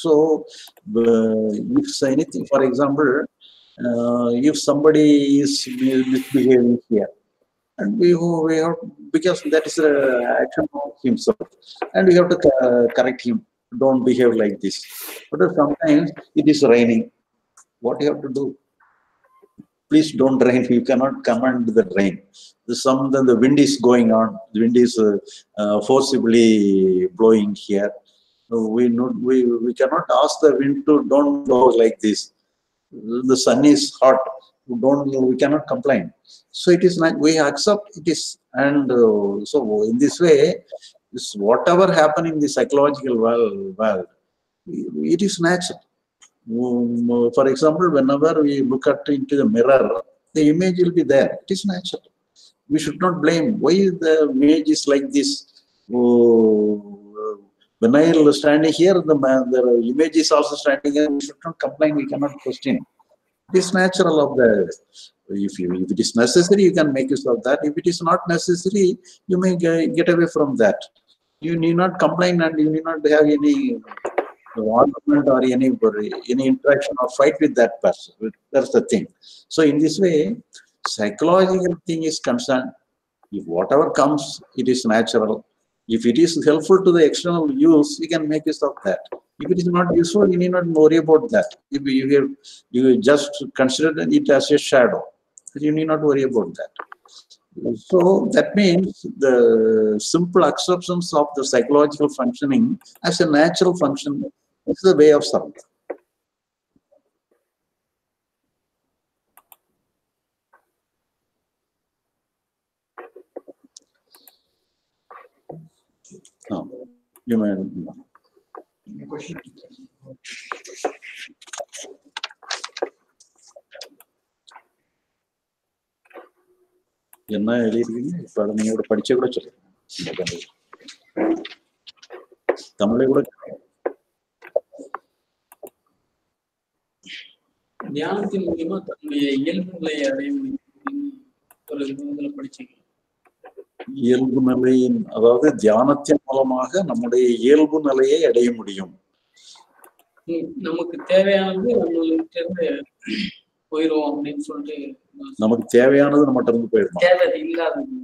So if anything, for example, if somebody is misbehaving here, and we have, because that is an action of himself, and we have to correct him. Don't behave like this. But sometimes it is raining. What you have to do? Please don't rain. You cannot command the rain. The wind is going on. The wind is forcibly blowing here. We cannot ask the wind to don't blow like this. The sun is hot. We cannot complain. So it is like we accept it is, and so in this way, whatever happen in the psychological world, it is natural. For example, whenever we look into the mirror, the image will be there. It is natural. We should not blame why the image is like this. When I am standing here, the image is also standing here. We should not complain. We cannot question. It is natural of the. If it is necessary, you can make use of that. If it is not necessary, you may get away from that. You need not complain, and you need not have any argument or any interaction or fight with that person. That's the thing. So in this way, psychological thing is concerned. If whatever comes, it is natural. If it is helpful to the external use, you can make use of that. If it is not useful, you need not worry about that. If you just consider it as a shadow, you need not worry about that. So that means the simple acceptance of the psychological functioning as a natural function is the way of surrender. No, you may. என்ன எழுதிருக்கீங்க? இப்ப அதை நீங்க படிச்சே கூட சொல்லுங்க. தமிழை கூட தியானத்தின் மூலியமா தன்னுடைய இயல்பு நிலையை அடைய முடியும் ஒரு விதத்துல படிச்சீங்க. இயல்பு நிலையின், அதாவது தியானத்தின் மூலமாக நம்முடைய இயல்பு நிலையை அடைய முடியும். நமக்கு தேவையானது நம்மகிட்ட இருந்து போயிரும் அப்படின்னு சொல்லிட்டு, நமக்கு தேவையானது நம்மகிட்ட இருந்து போயிடும்,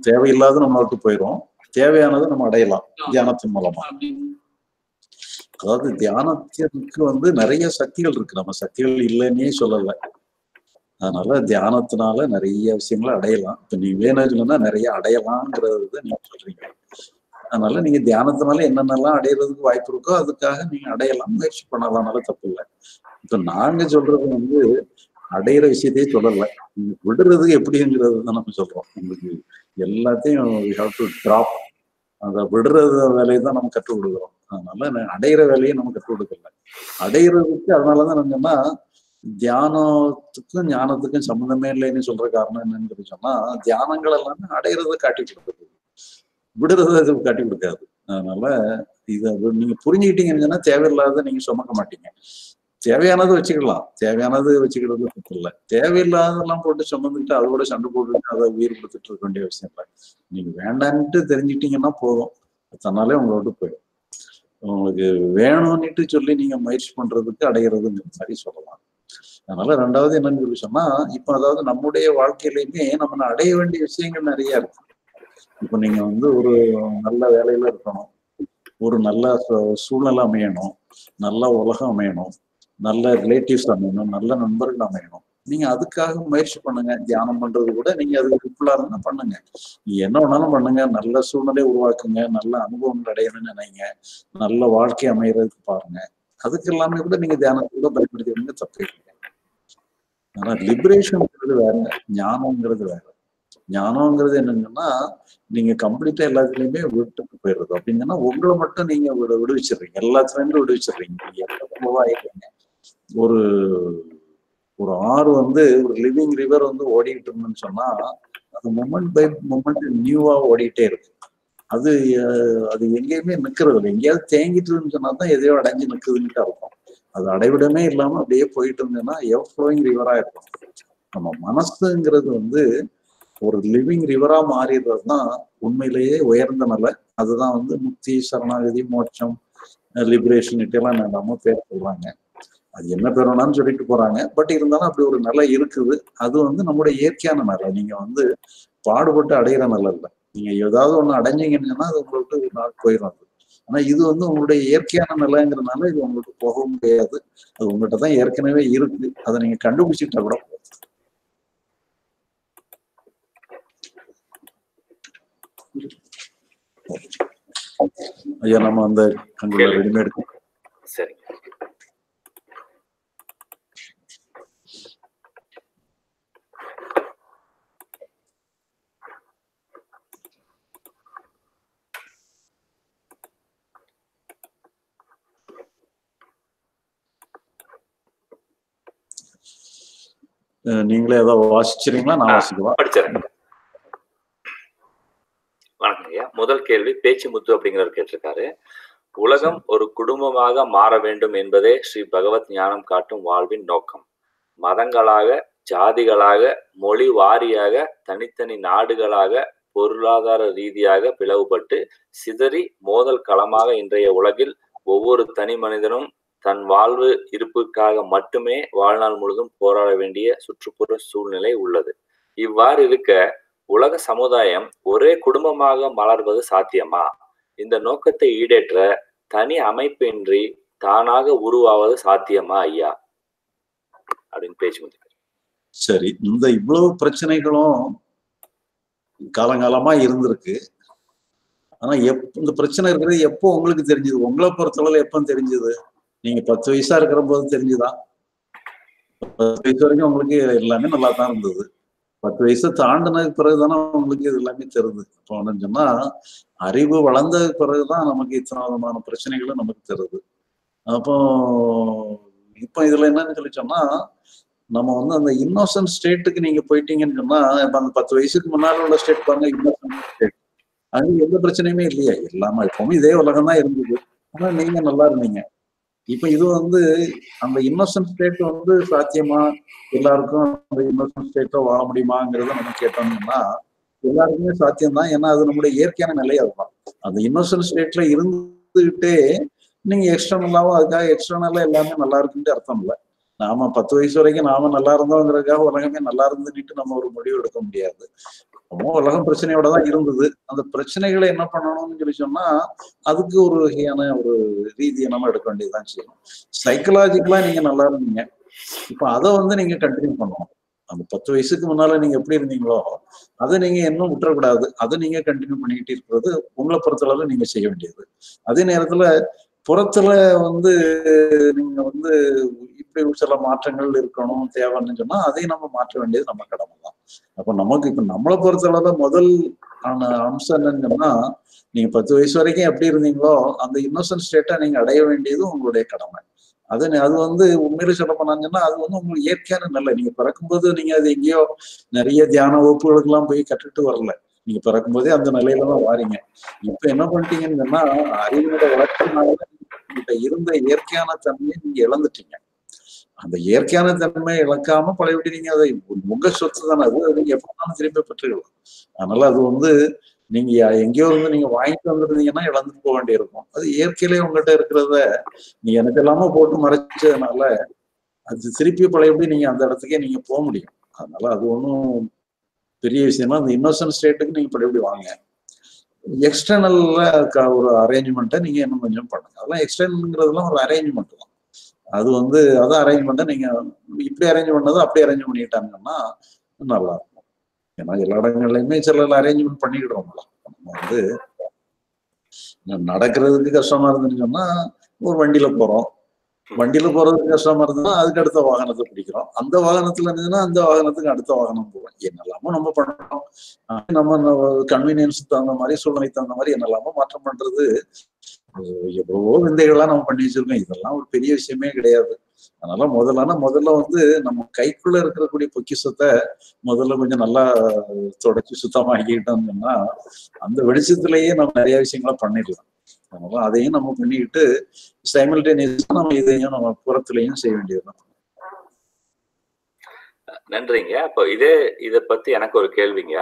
தேவையில்லாத நம்ம விட்டு போயிடும், தேவையானது நம்ம அடையலாம் தியானத்தின் மூலமா. அதாவது தியானத்திற்கு நிறைய சக்திகள் இருக்கு, நம்ம சக்திகள் இல்லைன்னே சொல்லல. அதனால தியானத்தினால நிறைய விஷயங்களை அடையலாம். இப்ப நீங்க வேணும்னா நிறைய அடையலாம்ங்கிறத நீங்க சொல்றீங்க. அதனால நீங்க தியானத்தினால என்னென்னலாம் அடையிறதுக்கு வாய்ப்பு இருக்கோ அதுக்காக நீங்க அடையலாம், முயற்சி பண்ணலாம்னால தப்பு இல்லை. இப்ப நாங்க சொல்றது அடையிற விஷயத்தையே சொல்லல, விடுறதுக்கு எப்படிங்கிறது தான் நம்ம சொல்றோம். உங்களுக்கு எல்லாத்தையும் அந்த விடுறது வேலையை தான் நம்ம கற்றுக் கொடுக்குறோம். அதனால அடையிற வேலையை நம்ம கற்றுக் கொடுக்கல. அடையிறதுக்கு அதனாலதான் நம்ம தியானத்துக்கும் ஞானத்துக்கும் சம்மந்தமே இல்லைன்னு சொல்ற காரணம் என்னன்னு சொன்னா, தியானங்கள் எல்லாமே அடையிறத காட்டி கொடுக்குறது, விடுறத காட்டி கொடுக்காது. அதனால இதை நீங்க புரிஞ்சுக்கிட்டீங்கன்னா தேவையில்லாத நீங்க சுமக்க மாட்டீங்க. தேவையானது வச்சுக்கலாம், தேவையானது வச்சுக்கிறது இல்லை. தேவையில்லாதெல்லாம் போட்டு சுமந்துட்டு அதோட சண்டை போட்டுட்டு அதை உயிர் கொடுத்துட்டு இருக்க வேண்டிய அவசியம் இல்லை. நீங்க வேண்டான்ட்டு தெரிஞ்சுட்டீங்கன்னா போதும், தன்னாலே உங்களை விட்டு போயிடும். உங்களுக்கு வேணும்னுட்டு சொல்லி நீங்க முயற்சி பண்றதுக்கு அடையிறதுங்கிற மாதிரி சொல்லலாம். அதனால ரெண்டாவது என்னன்னு சொல்லி சொன்னா, இப்ப அதாவது நம்முடைய வாழ்க்கையிலுமே நம்ம அடைய வேண்டிய விஷயங்கள் நிறைய இருக்கு. இப்ப நீங்க ஒரு நல்ல வேலையில இருக்கணும், ஒரு நல்ல சூழ்நிலை அமையணும், நல்ல உலகம் அமையணும், நல்ல ரிலேட்டிவ்ஸ் அமையணும், நல்ல நண்பர்கள் அமையணும். நீங்க அதுக்காக முயற்சி பண்ணுங்க. தியானம் பண்றது கூட நீங்க அதுக்கு ஹெல்ப்ஃபுல்லா இருந்தா பண்ணுங்க. நீங்க என்ன வேணாலும் பண்ணுங்க, நல்ல சூழ்நிலையை உருவாக்குங்க, நல்ல அனுபவங்கள் அடையணும்னு நினைங்க, நல்ல வாழ்க்கை அமையறதுக்கு பாருங்க. அதுக்கு எல்லாமே கூட நீங்க தியானத்துக்கு பயன்படுத்திடுங்க, தப்பு இல்லை. ஆனா லிபரேஷன்ங்கிறது வேற, ஞானம்ங்கிறது வேற. ஞானம்ங்கிறது என்னங்கன்னா, நீங்க கம்ப்ளீட்டா எல்லாத்துலயுமே விட்டுட்டு போயிடுறது. அப்படின்னா உங்களை மட்டும் நீங்க விடுவிச்சிடுறீங்க, எல்லாத்துலயுமே விடுவிச்சிடுறீங்க. நீங்க எவ்வளவு ஆயிடுறீங்க. ஒரு ஆறு ஒரு லிவிங் ரிவர் ஓடிட்டு இருந்துன்னு சொன்னா, அது மொமெண்ட் பை மொமெண்ட் நியூவா ஓடிட்டே இருக்கு. அது எங்கேயுமே நிக்கிறது இல்லை. எங்கேயாவது தேங்கிட்டு இருந்துன்னு சொன்னாதான் எதையோ அடைஞ்சு நிக்குதுன்னுட்டு அர்த்தம். அது அடைவிடமே இல்லாம அப்படியே போயிட்டு இருந்ததுன்னா எவர் ஃப்ளோயிங் ரிவரா இருக்கும். நம்ம மனசுங்கிறது ஒரு லிவிங் ரிவரா மாறிடுறது தான் உண்மையிலேயே உயர்ந்த நிலை. அதுதான் முக்தி, சரணாகதி, மோட்சம், லிபரேஷன் எல்லாம் நம்ம பேர் சொல்றாங்க. அது என்ன பேர் வேணாம்னு சொல்லிட்டு போறாங்க. பட் இருந்தாலும் அப்படி ஒரு நிலை இருக்குது. அது நம்முடைய இயற்கையான நிலை. நீங்க பாடுபட்டு அடையிற நிலை இல்லை. நீங்க ஏதாவது ஒண்ணு அடைஞ்சீங்கன்னா அது உங்கள்கிட்ட ஒரு நாள் போயிடும். ஆனா இது உங்களுடைய இயற்கையான நிலைங்கிறதுனால இது உங்களுக்கு போக முடியாது. அது உங்கள்கிட்ட தான் ஏற்கனவே இருக்கு. அதை நீங்க கண்டுபிடிச்சிட்டா கூட போதும். ஐயா, நம்ம அந்த ரெடிமேட் சரி. நீங்களே ஏதாவது வாசிச்சிருங்களா? நான் வாசிக்குவா? படிச்சிடறேன். வணக்கம் ஐயா. முதல் கேள்வி பேச்சு முத்து அப்படிங்கிறவர் கேட்டிருக்காரு. உலகம் ஒரு குடும்பமாக மாற வேண்டும் என்பதே ஸ்ரீ பகவத் ஞானம் காட்டும் வாழ்வின் நோக்கம். மதங்களாக, ஜாதிகளாக, மொழி வாரியாக, தனித்தனி நாடுகளாக, பொருளாதார ரீதியாக பிளவுபட்டு சிதறி மோதல் களமாக இன்றைய உலகில் ஒவ்வொரு தனி மனிதனும் தன் வாழ்வு இருப்புக்காக மட்டுமே வாழ்நாள் முழுதும் போராட வேண்டிய சுற்றுப்புற சூழ்நிலை உள்ளது. இவ்வாறு இருக்க உலக சமுதாயம் ஒரே குடும்பமாக மலர்வது சாத்தியமா? இந்த நோக்கத்தை ஈடேற்ற தனி அமைப்பின்றி தானாக உருவாவது சாத்தியமா ஐயா அப்படின்னு பேச்சு முடிக்கிறார். சரி, இவ்வளவு பிரச்சனைகளும் காலங்காலமா இருந்திருக்கு. ஆனா இந்த பிரச்சனை இருக்கிறது எப்போ உங்களுக்கு தெரிஞ்சது? உங்களை பொறுத்தளவுல எப்போ தெரிஞ்சது? நீங்க 10 வயசா இருக்கிற போது தெரிஞ்சுதா? 10 வயசு வரைக்கும் உங்களுக்கு எல்லாமே நல்லா தான் இருந்தது. 10 வயசு தாண்டினதுக்கு பிறகுதானே உங்களுக்கு இது எல்லாமே தெரியுது. இப்போ சொன்னா அறிவு வளர்ந்த பிறகுதான் நமக்கு இத்தனை விதமான பிரச்சனைகளும் நமக்கு தெரியுது. அப்போ இப்போ இதுல என்னன்னு சொல்லி சொன்னா, நம்ம அந்த இன்னோசன்ட் ஸ்டேட்டுக்கு நீங்க போயிட்டீங்கன்னு சொன்னா, இப்ப அந்த 10 வயசுக்கு முன்னால உள்ள ஸ்டேட் பாருங்க, இன்னோசன்ட் ஸ்டேட். அது எந்த பிரச்சனையுமே இல்லையா? எல்லாமே எப்பவுமே இதே உலகம் தான் இருந்தது. ஆனா நீங்க நல்லா இருந்தீங்க. இப்ப இது அந்த இன்னோசன்ட் ஸ்டேட் சாத்தியமா? எல்லாருக்கும் அந்த இன்னோசன்ட் ஸ்டேட்டோ வாழ முடியுமாங்கிறத நம்ம கேட்டோம்னா, எல்லாருக்குமே சாத்தியம்தான். ஏன்னா அது நம்முடைய இயற்கையான நிலை. அதுதான் அந்த இன்னோசன்ட் ஸ்டேட்ல இருந்துகிட்டே நீங்க எக்ஸ்டர்னலாவும் அதுக்காக எக்ஸ்டர்னலா எல்லாமே நல்லா இருக்குன்னு அர்த்தம் இல்லை. நாம 10 வயசு வரைக்கும் நாம நல்லா இருந்தோங்கிறதுக்காக உலகமே நல்லா இருந்துட்டு நம்ம ஒரு முடிவு எடுக்க முடியாது. ரொம்ப உலகம் பிரச்சனையோட தான் இருந்தது. அந்த பிரச்சனைகளை என்ன பண்ணணும்னு சொல்லி சொன்னா அதுக்கு ஒரு வகையான ஒரு ரீதியை நம்ம எடுக்க வேண்டியதுதான் செய்யணும். சைக்கலாஜிக்கலா நீங்க நல்லா இருந்தீங்க, இப்ப அதை நீங்க கண்டினியூ பண்ணணும். அந்த 10 வயசுக்கு முன்னால நீங்க எப்படி இருந்தீங்களோ அதை நீங்க இன்னும் விட்டுறக்கூடாது. அதை நீங்க கண்டினியூ பண்ணிக்கிட்டு இருக்கிறது உங்களை பொறுத்தளவு நீங்க செய்ய வேண்டியது. அதே நேரத்துல புறத்துல நீங்க இப்படி சில மாற்றங்கள் இருக்கணும் தேவைன்னு சொன்னா அதையும் நம்ம மாற்ற வேண்டியது நம்ம கடமை தான். அப்ப நமக்கு இப்ப நம்மளை பொறுத்தளவு முதல் அம்சம் என்னன்னு சொன்னா, நீங்க 10 வயசு வரைக்கும் எப்படி இருந்தீங்களோ அந்த இன்னோசன்ட் ஸ்டேட்டை நீங்க அடைய வேண்டியது உங்களுடைய கடமை. அது உண்மையில சொல்ல போனாங்கன்னா அது உங்களுக்கு இயற்கையான நிலை. நீங்க பிறக்கும்போது நீங்க அது எங்கேயோ நிறைய தியான வகுப்புகளுக்கு எல்லாம் போய் கற்றுட்டு வரல. நீங்க பிறக்கும்போதே அந்த நிலையில தான் வாரீங்க. இப்ப என்ன பண்ணிட்டீங்கன்னு சொன்னா அறிவோட வளர்ச்சினால உங்கள்கிட்ட இருந்த இயற்கையான தன்மையை நீங்க இழந்துட்டீங்க. அந்த இயற்கையான தன்மையை இழக்காம பழையபடி நீங்க அதை உங்க சொத்து தானே, அது நீங்க எப்படினாலும் திரும்ப பெற்றுக்கலாம். அதனால அது நீங்க எங்கேயோ நீங்க வாங்கிட்டு வந்துருந்தீங்கன்னா இழந்துட்டு போக வேண்டியிருக்கும். அது இயற்கையிலே உங்ககிட்ட இருக்கிறத நீங்க எனக்கு எல்லாமே போட்டு மறைச்சதுனால அது திருப்பி பழையபடி நீங்க அந்த இடத்துக்கே நீங்க போக முடியும். அதனால அது ஒன்றும் பெரிய விஷயமா அந்த இன்னோசன்ட் ஸ்டேட்டுக்கு நீங்க பழையபடி வாங்க. எக்ஸ்டர்னல்ல ஒரு அரேஞ்ச்மெண்ட்டை நீங்க இன்னும் கொஞ்சம் பண்ணுங்க. அதெல்லாம் எக்ஸ்டர்னல்ங்கிறதுலாம் ஒரு அரேஞ்ச்மெண்ட் தான். அது அதான் அரேஞ்ச்மெண்ட்டை நீங்க இப்படி அரேஞ்ச் பண்ணதை அப்படி அரேஞ்ச் பண்ணிட்டாங்கன்னா நல்லா இருக்கும். ஏன்னா எல்லா இடங்கள்லையுமே சில அரேஞ்ச்மெண்ட் பண்ணிக்கிடுறோம்ல. நம்ம நடக்கிறதுக்கு கஷ்டமா இருந்துன்னு சொன்னா ஒரு வண்டியில போறோம். வண்டியில போறதுக்கு கஷ்டமா இருந்ததுன்னா அதுக்கு அடுத்த வாகனத்தை பிடிக்கிறோம். அந்த வாகனத்துல இருந்ததுன்னா அந்த வாகனத்துக்கு அடுத்த வாகனம் போவோம். என்னெல்லாமோ நம்ம பண்றோம். நம்ம கன்வீனியன்ஸுக்கு தகுந்த மாதிரி சூழ்நிலைக்கு தகுந்த மாதிரி என்னெல்லாமோ மாற்றம் பண்றது எவ்வளவோ விந்தைகள்லாம் நம்ம பண்ணி வச்சிருக்கோம். இதெல்லாம் ஒரு பெரிய விஷயமே கிடையாது. அதனால முதல்ல நம்ம கைக்குள்ள இருக்கக்கூடிய பொக்கிஷத்தை முதல்ல கொஞ்சம் நல்லா தொடச்சி சுத்தமாக்கிட்டோம்னா அந்த வெளிச்சத்திலேயே நம்ம நிறைய விஷயங்கள பண்ணிடலாம். அதனால அதையும் நம்ம பண்ணிக்கிட்டு சைமல்டேனியஸா நம்ம இதையும் நம்ம புறத்திலையும் செய்ய வேண்டியதுதான். நன்றிங்க. அப்போ இதை பத்தி எனக்கு ஒரு கேள்விங்க.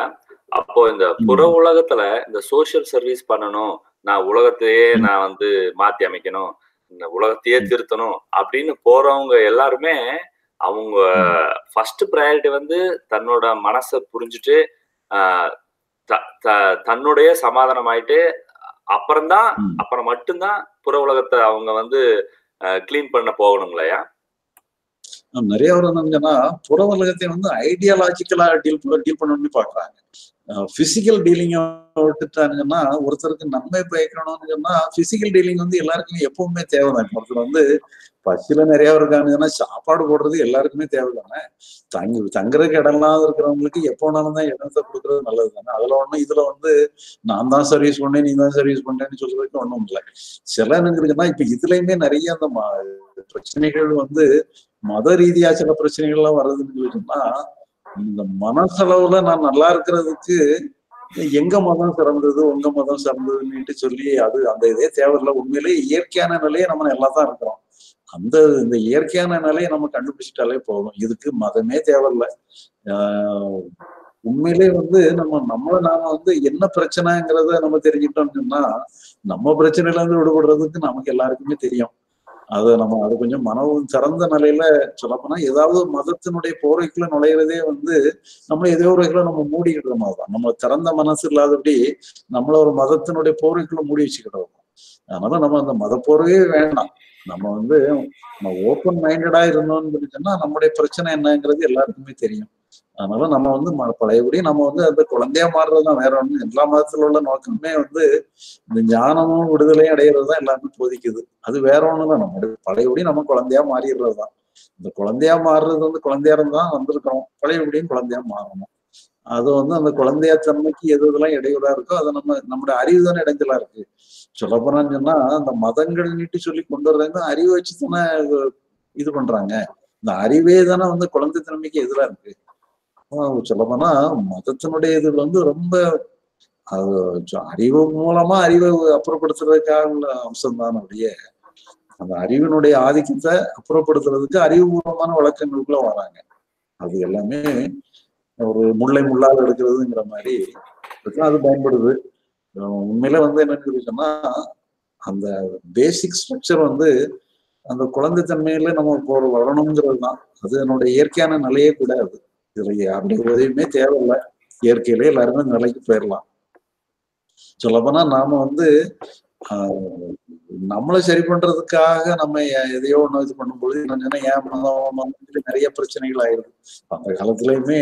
அப்போ இந்த புற உலகத்துல இந்த சோசியல் சர்வீஸ் பண்ணணும், நான் உலகத்தையே நான் மாத்தி அமைக்கணும், இந்த உலகத்தையே திருத்தணும் அப்படின்னு போறவங்க எல்லாருமே அவங்க ஃபர்ஸ்ட் ப்ரையாரிட்டி தன்னோட மனசை புரிஞ்சுட்டு தன்னுடைய சமாதானம் ஆயிட்டு அப்புறம் மட்டும்தான் புற உலகத்தை அவங்க கிளீன் பண்ண போகணுங்களையா? நிறைய பேர் என்னன்னா புற உலகத்தை ஐடியாலஜிக்கலா டீல் பண்ணணும்னு பாக்குறாங்க. பிசிக்கல் டீலிங்க விட்டுட்டாங்கன்னா ஒருத்தருக்கு நன்மை பயக்கணும்னு சொன்னா பிசிக்கல் டீலிங் எல்லாருக்குமே எப்பவுமே தேவைதான். ஒருத்தர் பசியில நிறைய இருக்காங்கன்னா சாப்பாடு போடுறது எல்லாருக்குமே தேவைதானே. தங்குறதுக்கு இடம் இல்லாத இருக்கிறவங்களுக்கு எப்போ வேணாலும் தான் இடத்தை கொடுக்கறது நல்லது தானே. அதுல இதுல நான் தான் சர்வீஸ் பண்ணேன் நீ தான் சர்வீஸ் பண்றேன்னு சொல்றதுக்கு ஒண்ணும் இல்லை. சில இருக்குன்னா இப்ப இதுலயுமே நிறைய அந்த பிரச்சனைகள் மத ரீதியா சில பிரச்சனைகள் எல்லாம் வர்றதுன்னு சொன்னா இந்த மனசளவுல நான் நல்லா இருக்கிறதுக்கு எங்க மதம் சிறந்தது உங்க மதம் சிறந்ததுன்னு சொல்லி அந்த இதே தேவையில்லை. உண்மையிலேயே இயற்கையான நிலையை நம்ம நல்லா தான் இருக்கிறோம். இந்த இயற்கையான நிலையை நம்ம கண்டுபிடிச்சிட்டாலே போதும். இதுக்கு மதமே தேவையில்லை. உண்மையிலே நாம என்ன பிரச்சனைங்கிறத நம்ம தெரிஞ்சுக்கிட்டோம்னா நம்ம பிரச்சனையில இருந்து விடுபடுறதுக்கு நமக்கு எல்லாருக்குமே தெரியும். அது கொஞ்சம் மனவும் திறந்த நிலையில சொல்லப்போனா ஏதாவது மதத்தினுடைய போர்வைக்குள்ள நுழையிறதே நம்ம ஏதோ ஒரு வகையில நம்ம மூடிக்கிற மாதிரிதான். நம்ம திறந்த மனசு இல்லாதபடி நம்மள ஒரு மதத்தினுடைய போர்வைக்குள்ள மூடி வச்சுக்கிட்டோம். அதனால நம்ம அந்த மத போர்வையே வேண்டாம். நம்ம ஓப்பன் மைண்டடா இருந்தோம்னு சொன்னா நம்முடைய பிரச்சனை என்னங்கிறது எல்லாருக்குமே தெரியும். அதனால நம்ம பழையபடி நம்ம அந்த குழந்தையா மாறுறதுதான். வேற ஒண்ணு எல்லா மதத்துல உள்ள நோக்கமே இந்த ஞானமும் விடுதலையும் அடையிறதுதான் எல்லாருமே போதிக்குது. அது வேற ஒண்ணுதான். நம்ம பழையபடி நம்ம குழந்தையா மாறிடுறதுதான். இந்த குழந்தையா மாறுறது குழந்தையா இருந்தா வந்திருக்கிறோம். பழையபடியும் குழந்தையா மாறணும். அது அந்த குழந்தையா தன்மைக்கு எது இதெல்லாம் இடையூறா இருக்கோ அதை நம்முடைய அறிவு தானே இடைஞ்சலா இருக்கு. சொல்ல போனான்னு சொன்னா அந்த மதங்கள் நீட்டு சொல்லி கொண்டு வர்றாங்க அறிவை வச்சு தானே இது பண்றாங்க. இந்த அறிவே தானே குழந்தை தன்மைக்கு எதிராக இருக்கு. சொல்லப்போனா மதத்தினுடைய இது ரொம்ப அறிவு மூலமா அறிவை அப்புறப்படுத்துறதுக்காக உள்ள அம்சம் தான் அப்படியே. அந்த அறிவினுடைய ஆதிக்கத்தை அப்புறப்படுத்துறதுக்கு அறிவுபூர்வமான வழக்கங்களுக்குள்ள வராங்க. அது எல்லாமே ஒரு முல்லை முள்ளால் எடுக்கிறதுங்கிற மாதிரி அது பயன்படுது. உண்மையில வந்து என்னன்னு சொன்னா அந்த பேசிக் ஸ்ட்ரக்சர் வந்து அந்த குழந்தைத்தன்மையில நம்ம ஒரு வரணுங்கிறது தான். அது என்னோட இயற்கையான நிலையே கூட. அது இதுல யாருடைய உதவியுமே தேவையில்லை. இயற்கையிலே எல்லாருமே அந்த நிலைக்கு போயிடலாம். சொல்லப்போனா நாம வந்து நம்மளை சரி பண்றதுக்காக நம்ம எதையோ ஒண்ணு இது பண்ணும்போது என்னன்னா ஏன் நிறைய பிரச்சனைகள் ஆயிடுது. அந்த காலத்துலயுமே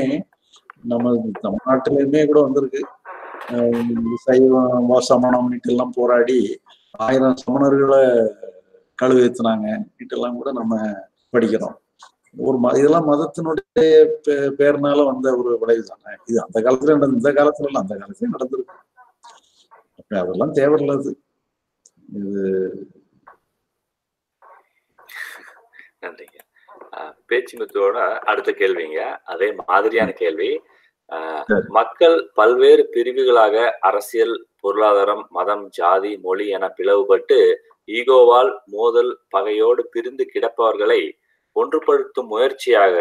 நம்ம தமிழ்நாட்டிலயுமே கூட வந்திருக்கு. சைவம் சமணம் எல்லாம் போராடி 1000 சமணர்களை கழுவேத்துனாங்க எல்லாம் கூட நம்ம படிக்கிறோம். ஒரு இதெல்லாம் மதத்தினுடைய பேர்னால வந்த ஒரு விளைவு தானே. இது அந்த காலத்துல நடந்து இந்த காலத்துல இல்ல, அந்த காலத்துல நடந்திருக்கு. அப்ப அதெல்லாம் தேவையில்லாது. இது நன்றிங்க. பேச்சு முத்துவோட அடுத்த கேள்விங்க, அதே மாதிரியான கேள்வி. மக்கள் பல்வேறு பிரிவுகளாக அரசியல், பொருளாதாரம், மதம், ஜாதி, மொழி என பிளவுபட்டு ஈகோவால் மோதல் பகையோடு பிரிந்து கிடப்பவர்களை ஒன்றுபடுத்தும் முயற்சியாக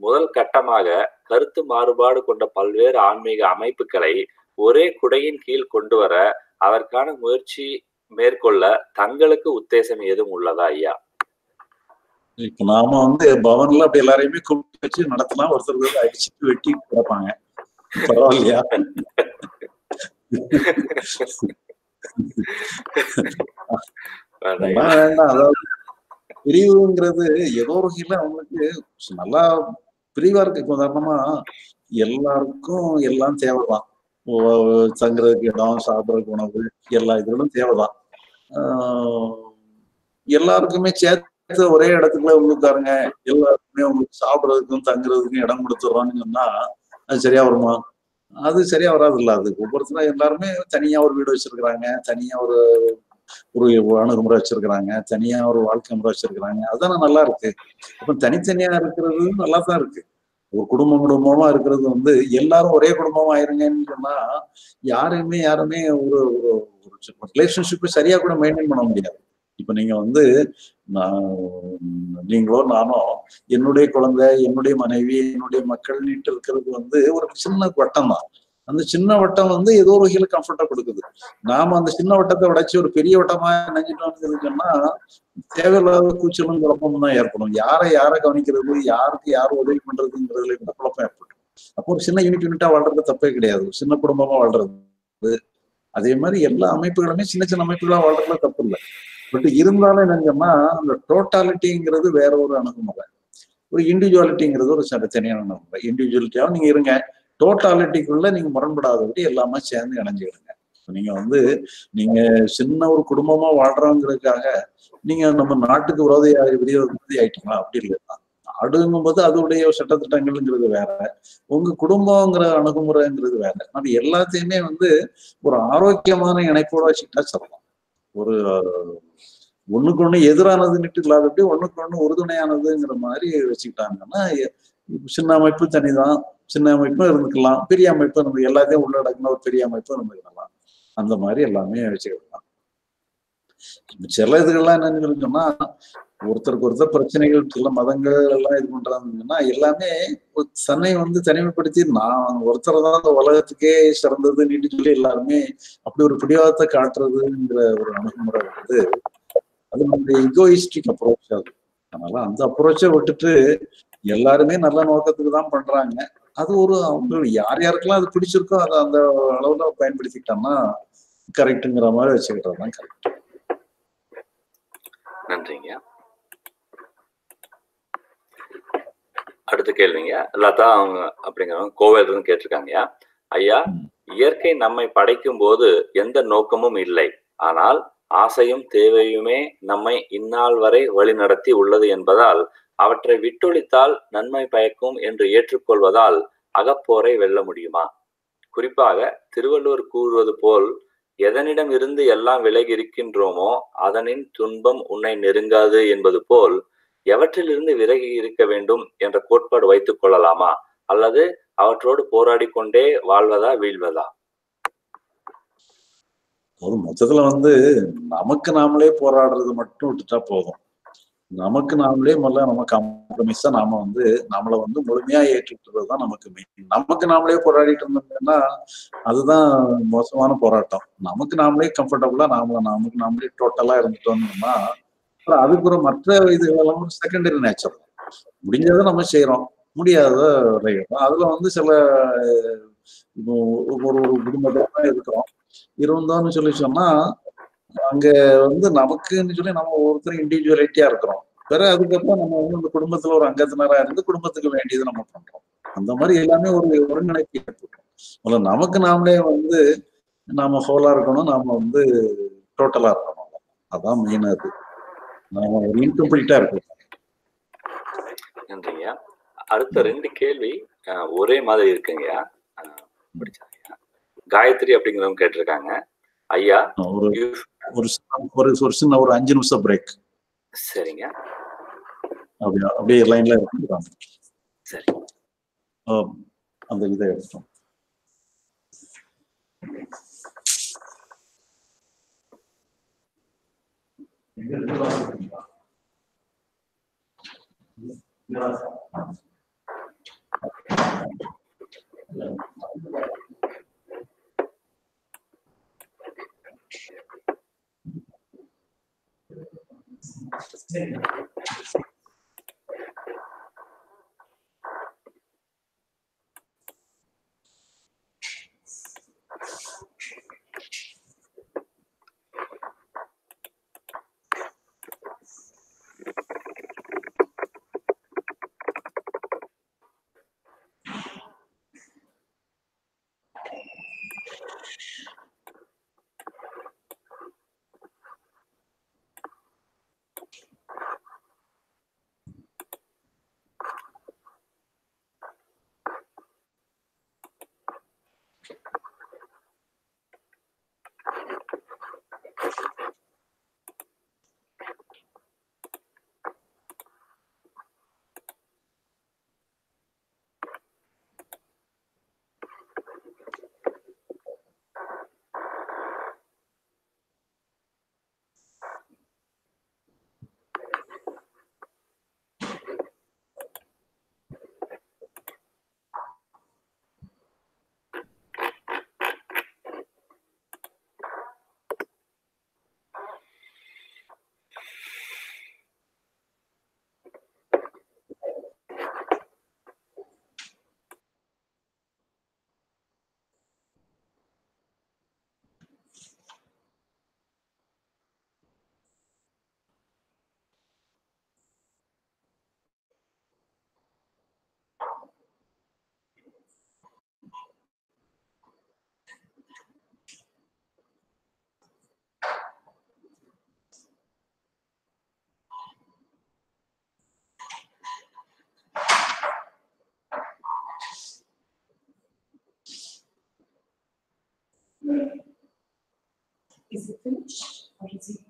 முதல் கட்டமாக கருத்து மாறுபாடு கொண்ட பல்வேறு ஆன்மீக அமைப்புகளை ஒரே குடையின் கீழ் கொண்டு வர அதற்கான முயற்சி மேற்கொள்ள தங்களுக்கு உத்தேசம் எதுவும் உள்ளதா ஐயா? இப்ப நாம வந்து பவன்ல அப்படி எல்லாரையுமே கூப்பிட்டு வச்சு நடத்தினா ஒருத்தர் அடிச்சுட்டு வெட்டி கிடப்பாங்க. பரவாயில்லையா? வேண்டாம். அதாவது பிரிவுங்கிறது ஏதோ ஒரு வகையில அவங்களுக்கு நல்லா பிரிவா இருக்கு. உதாரணமா எல்லாருக்கும் எல்லாம் தேவைதான். தங்குறதுக்கு இடம், சாப்பிடறதுக்கு உணவு, எல்லா இதுகளும் தேவைதான். எல்லாருக்குமே சேர்த்து ஒரே இடத்துக்குள்ள உட்காருங்க, எல்லாருக்குமே உங்களுக்கு சாப்பிடறதுக்கும் தங்குறதுக்கும் இடம் கொடுத்துடுறோம்னு சொன்னா அது சரியா வருமா? அது சரியா வராது. இல்ல, அது ஒவ்வொருத்தரும் எல்லாருமே தனியா ஒரு வீடு வச்சிருக்கிறாங்க, தனியா ஒரு அணுகுமுறை வச்சிருக்கிறாங்க, தனியா ஒரு வாழ்க்கை முறை வச்சிருக்கிறாங்க. அதுதானே நல்லா இருக்கு. அப்ப தனித்தனியா இருக்கிறது நல்லா தான் இருக்கு. ஒரு குடும்பமா இருக்கிறது வந்து எல்லாரும் ஒரே குடும்பமா ஆயிருங்கன்னு சொன்னா யாருமே ஒரு ரிலேஷன்ஷிப்பை சரியா கூட மெயின்டைன் பண்ண முடியாது. இப்ப நீங்க வந்து நீங்களோ நானோ என்னுடைய குழந்தை, என்னுடைய மனைவி, என்னுடைய மக்கள் நீட்டு இருக்கிறது வந்து ஒரு சின்ன வட்டம் தான். அந்த சின்ன வட்டம் வந்து ஏதோ ஒரு வகையில கம்ஃபர்ட்டா கொடுக்குது. நாம அந்த சின்ன வட்டத்தை உடைச்சு ஒரு பெரிய வட்டமா நினைச்சிட்டோம்னு சொன்னா தேவையில்லாத கூச்சலும் குழப்பமும் தான் ஏற்படும். யாரை கவனிக்கிறது, யாருக்கு யார் உதவி பண்றதுங்கிறதுல கூட குழப்பம் ஏற்படும். அப்போ ஒரு சின்ன யூனிட்டா வாழ்றது தப்பே கிடையாது. சின்ன குடும்பமா வாழ்றது. அதே மாதிரி எல்லா அமைப்புகளுமே சின்ன சின்ன அமைப்புகளா வாழ்றதுல தப்பு இல்லை. பட் இருந்தாலும் என்னங்கன்னா அந்த டோட்டாலிட்டிங்கிறது வேற ஒரு அணுகுமுறை. ஒரு இண்டிவிஜுவாலிட்டிங்கிறது ஒரு தனியான அணுகுமுறை. இண்டிவிஜுவாலிட்டியாவும் நீங்க இருங்க, டோட்டாலிட்டிக்குள்ள நீங்க முரண்படாதபடி எல்லாமே சேர்ந்து இணைஞ்சிடுங்க. நீங்க வந்து நீங்க சின்ன ஒரு குடும்பமா வாழ்றோங்கிறதுக்காக நீங்க நம்ம நாட்டுக்கு விரோதி ஆயிட்டீங்களா? அப்படி இல்லையா? நாடுங்கும் போது அதோடைய சட்டத்திட்டங்கள்ங்கிறது வேற, உங்க குடும்பங்கிற அணுகுமுறைங்கிறது வேற. அது எல்லாத்தையுமே வந்து ஒரு ஆரோக்கியமான இணைப்போட வச்சுக்கிட்டா சொல்லலாம். ஒரு ஒண்ணுக்கு ஒண்ணு எதிரானதுன்னுட்டு இல்லாதபடி ஒண்ணுக்கு ஒண்ணு உறுதுணையானதுங்கிற மாதிரி வச்சுக்கிட்டாங்கன்னா சின்ன அமைப்பு தனிதான். சின்ன அமைப்பும் இருந்துக்கலாம், பெரிய அமைப்பு நம்ம எல்லாத்தையும் உள்ளடக்கின ஒரு பெரிய அமைப்பும் இருந்துக்கலாம். அந்த மாதிரி எல்லாமே வச்சுக்கலாம். சில இதுகள்லாம் என்னன்னு சொன்னா ஒருத்தருக்கு ஒருத்தர் பிரச்சனைகள், சில மதங்கள் எல்லாம் இது பண்றாங்கன்னா எல்லாமே தன்னை வந்து தனிமைப்படுத்தி நான் ஒருத்தர் தான் அந்த உலகத்துக்கே சிறந்தது நீட்டு சொல்லி எல்லாருமே அப்படி ஒரு பிடிவாதத்தை காட்டுறதுங்கிற ஒரு அணுகுமுறை வந்து அது நம்மளுடைய ஈகோயிஸ்டிக் அப்ரோச். அது அதனால அந்த அப்ரோச்சை விட்டுட்டு எல்லாருமே நல்ல நோக்கத்துக்கு தான் பண்றாங்க. அது ஒரு அவங்க யார் யாருக்கெல்லாம் அது பிடிச்சிருக்கோ அதை அந்த அளவுல பயன்படுத்திக்கிட்டோம்னா கரெக்டுங்கிற மாதிரி வச்சுக்கிட்டது தான் கரெக்ட். நன்றிங்க. அடுத்த கேள்விங்க, லதா அவங்க அப்படிங்கிறவங்க கோவில் இருந்து கேட்டிருக்காங்கயா. ஐயா, இயற்கை நம்மை படைக்கும் போது எந்த நோக்கமும் இல்லை, ஆனால் ஆசையும் தேவையுமே நம்மை இந்நாள் வரை வழிநடத்தி உள்ளது என்பதால் அவற்றை விட்டொழித்தால் நன்மை பயக்கும் என்று ஏற்றுக்கொள்வதால் அகப்போரை வெல்ல முடியுமா? குறிப்பாக திருவள்ளுவர் கூறுவது போல் எதனிடம் இருந்து எல்லாம் விலகி இருக்கின்றோமோ அதனின் துன்பம் உன்னை நெருங்காது என்பது போல் எவற்றிலிருந்து விலகி இருக்க வேண்டும் என்ற கோட்பாடு வைத்துக் கொள்ளலாமா, அல்லது அவற்றோடு போராடி கொண்டே வாழ்வதா வீழ்வதா? ஒரு மொத்தத்துல வந்து நமக்கு நாமளே போராடுறது மட்டும் விட்டுட்டா போதும். நமக்கு நாமளே முதல்ல நம்ம காம்ப்ரமைஸா நாம வந்து நம்மளை வந்து முழுமையா ஏற்றுக்கிறது தான் நமக்கு மெயின். நமக்கு நாமளே போராடிட்டு இருந்தோம்னா அதுதான் மோசமான போராட்டம். நமக்கு நாமளே கம்ஃபர்டபுளா நமக்கு நாமளே டோட்டலா இருந்துட்டோம்னா அப்புறம் அதுக்கப்புறம் மற்ற இதுகளெல்லாம் செகண்டரி நேச்சர். முடிஞ்சதை நம்ம செய்யறோம், முடியாத அதுல வந்து சில ஒரு குடும்பத்தோட இருக்கிறோம் இருந்தோம்னு சொல்லி சொன்னா அங்க வந்து நமக்குன்னு சொல்லி நம்ம ஒவ்வொருத்தரும் இண்டிவிஜுவலிட்டியா இருக்கிறோம். பிறகு அதுக்கப்புறம் நம்ம வந்து இந்த குடும்பத்துல ஒரு அங்கத்தினரா இருந்து குடும்பத்துக்கு வேண்டியது நம்ம பண்றோம். அந்த மாதிரி எல்லாமே ஒரு ஒருங்கிணைப்பு ஏற்படுறோம். நமக்கு நாமளே வந்து நாம ஹோலா இருக்கணும், நாம வந்து டோட்டலா இருக்கணும். அதான் மெயின். அது நாம ஒரு இன்கம்ப்ளீட்டா இருக்கணும். நன்றிங்க. அடுத்த 2 கேள்வி ஒரே மாதிரி இருக்குங்க. படிச்சாங்க. காயத்ரி அப்படிங்கிறவங்க கேட்டிருக்காங்க, ஐயா ஒரு சின்ன ஒரு 5 நிமிஷம் பிரேக். சரிங்க. அப்படியே லைன்ல இருக்காங்க. சரி, அந்த இதை எடுத்தோம். Is it finished or is it?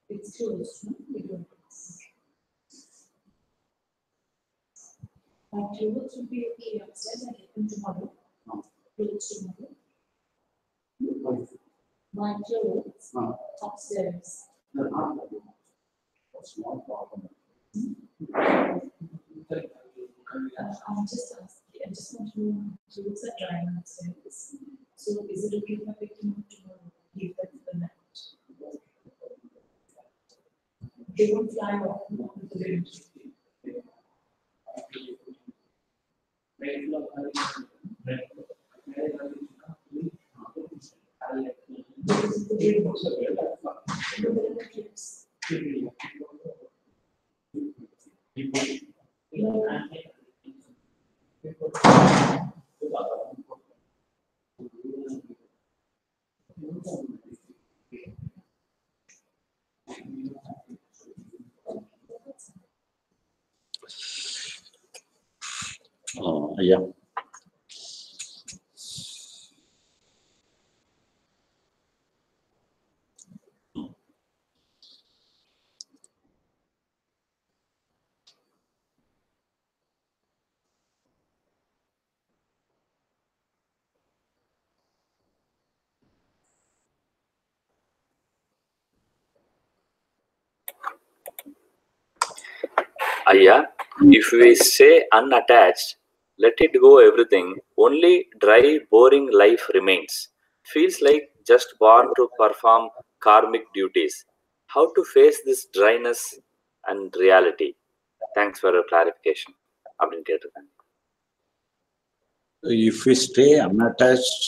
It's closed. My clothes will be okay upstairs. I get them tomorrow. Clothes tomorrow. My clothes upstairs. Small problem. I'm just asking. I just want to know clothes are drying upstairs. So is it okay if I pick them up tomorrow? Leave them for the night. They won't fly off with the wind. ஐயா Aya, if we stay unattached, let it go everything, only dry, boring life remains. Feels like just born to perform karmic duties. How to face this dryness and reality? Thanks for your clarification. அப்படின்னு கேட்டிருக்காங்க. If we stay unattached,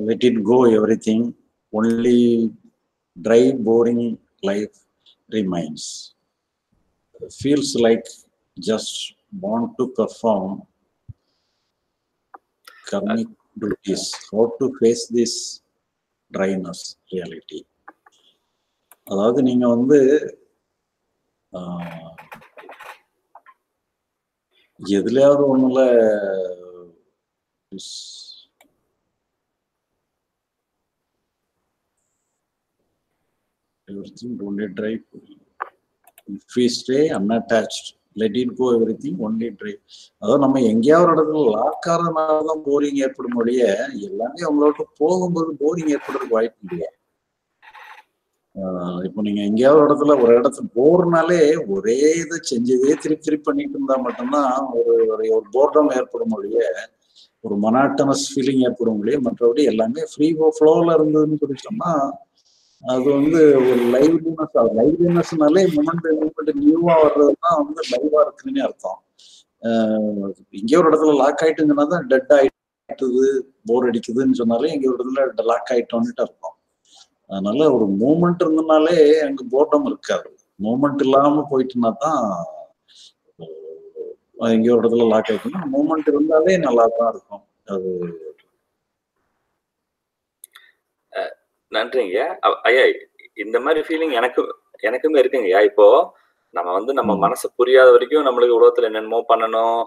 let it go everything, only dry, boring life remains. Feels like just want to perform karmic duties. How to face this dryness reality? அதாவது நீங்க வந்து எதுலயாவது ஒண்ணுல everything only dry. If we stay unattached, let it go everything only dry. அதாவது நம்ம எங்கேயாவது ஒரு இடத்துல lock ஆகிறதுனாலதான் boring ஏற்படும் ஒழிய எல்லாமே அவங்களோட போகும்போது போரிங் ஏற்படுறதுக்கு வாய்ப்பு இல்லையா? இப்போ நீங்க எங்கேயாவது ஒரு இடத்துல போர்னாலே ஒரே இதை செஞ்சதே திருப்பி திருப்பி பண்ணிட்டு இருந்தா மட்டும்தான் ஒரு போர்டம் ஏற்படும் ஒழிய ஒரு மொனாட்டனஸ் ஃபீலிங் ஏற்படும் ஒழிய மற்றபடி எல்லாமே ஃப்ரீ ஃப்ளோல இருந்ததுன்னு சொல்லி சொன்னா அது வந்து ஒரு லைவ்லினஸ்னாலே மூமெண்ட் நியூவா வர்றதுதான் வந்து லைவா இருக்குன்னு அர்த்தம். எங்கேயோ ஒரு இடத்துல லாக் ஆயிட்டுங்கன்னா தான் டெட் ஆயிட்டுது போர் அடிக்குதுன்னு சொன்னாலே எங்க ஒரு இடத்துல லாக் ஆயிட்டோன்னுட்டு அர்த்தம். அதனால ஒரு மூமெண்ட் இருந்தனாலே அங்க போர்டம் இருக்காது. மூமெண்ட் இல்லாம போயிட்டுனா தான் எங்கேயோ ஒரு இடத்துல லாக் ஆயிட்டுன்னா மூமெண்ட் இருந்தாலே நல்லா தான் இருக்கும். அது நன்றிங்க ஐயா. இந்த மாதிரி ஃபீலிங் எனக்குமே இருக்குங்கய்யா. இப்போ நம்ம வந்து நம்ம மனசு புரியாத வரைக்கும் நம்மளுக்கு உலகத்துல என்னென்னமோ பண்ணணும்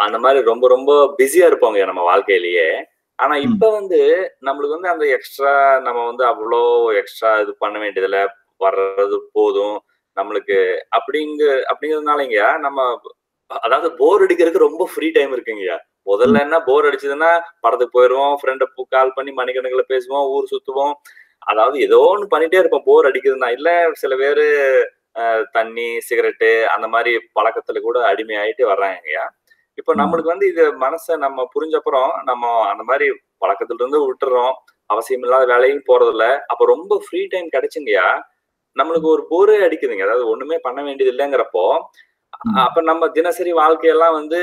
அந்த மாதிரி ரொம்ப ரொம்ப பிஸியா இருப்போங்க நம்ம வாழ்க்கையிலேயே. ஆனா இப்ப வந்து நம்மளுக்கு வந்து அந்த எக்ஸ்ட்ரா நம்ம வந்து அவ்வளோ எக்ஸ்ட்ரா இது பண்ண வேண்டியதுல வர்றது போதும் நம்மளுக்கு அப்படிங்கிறதுனாலங்கய்யா நம்ம அதாவது போர் அடிக்கிறதுக்கு ரொம்ப ஃப்ரீ டைம் இருக்குங்கய்யா. முதல்ல என்ன போர் அடிச்சதுன்னா படத்துக்கு போயிடுவோம், ஃப்ரெண்டை கால் பண்ணி மணிக்கணக்கில் பேசுவோம், ஊர் சுத்துவோம், அதாவது ஏதோ ஒன்று பண்ணிட்டே இருப்போம் போர் அடிக்கிறதுனா. இல்ல சில பேரு தண்ணி சிகரெட்டு அந்த மாதிரி பழக்கத்துல கூட அடிமையாயிட்டு வர்றாங்கய்யா. இப்போ நம்மளுக்கு வந்து இது மனசை நம்ம புரிஞ்சப்புறம் நம்ம அந்த மாதிரி பழக்கத்துல இருந்து விட்டுறோம், அவசியம் இல்லாத வேலையும் போறதில்ல. அப்ப ரொம்ப ஃப்ரீ டைம் கிடைச்சுங்கய்யா. நம்மளுக்கு ஒரு போரே அடிக்குதுங்க, அதாவது ஒண்ணுமே பண்ண வேண்டியது இல்லைங்கிறப்போ அப்ப நம்ம தினசரி வாழ்க்கையெல்லாம் வந்து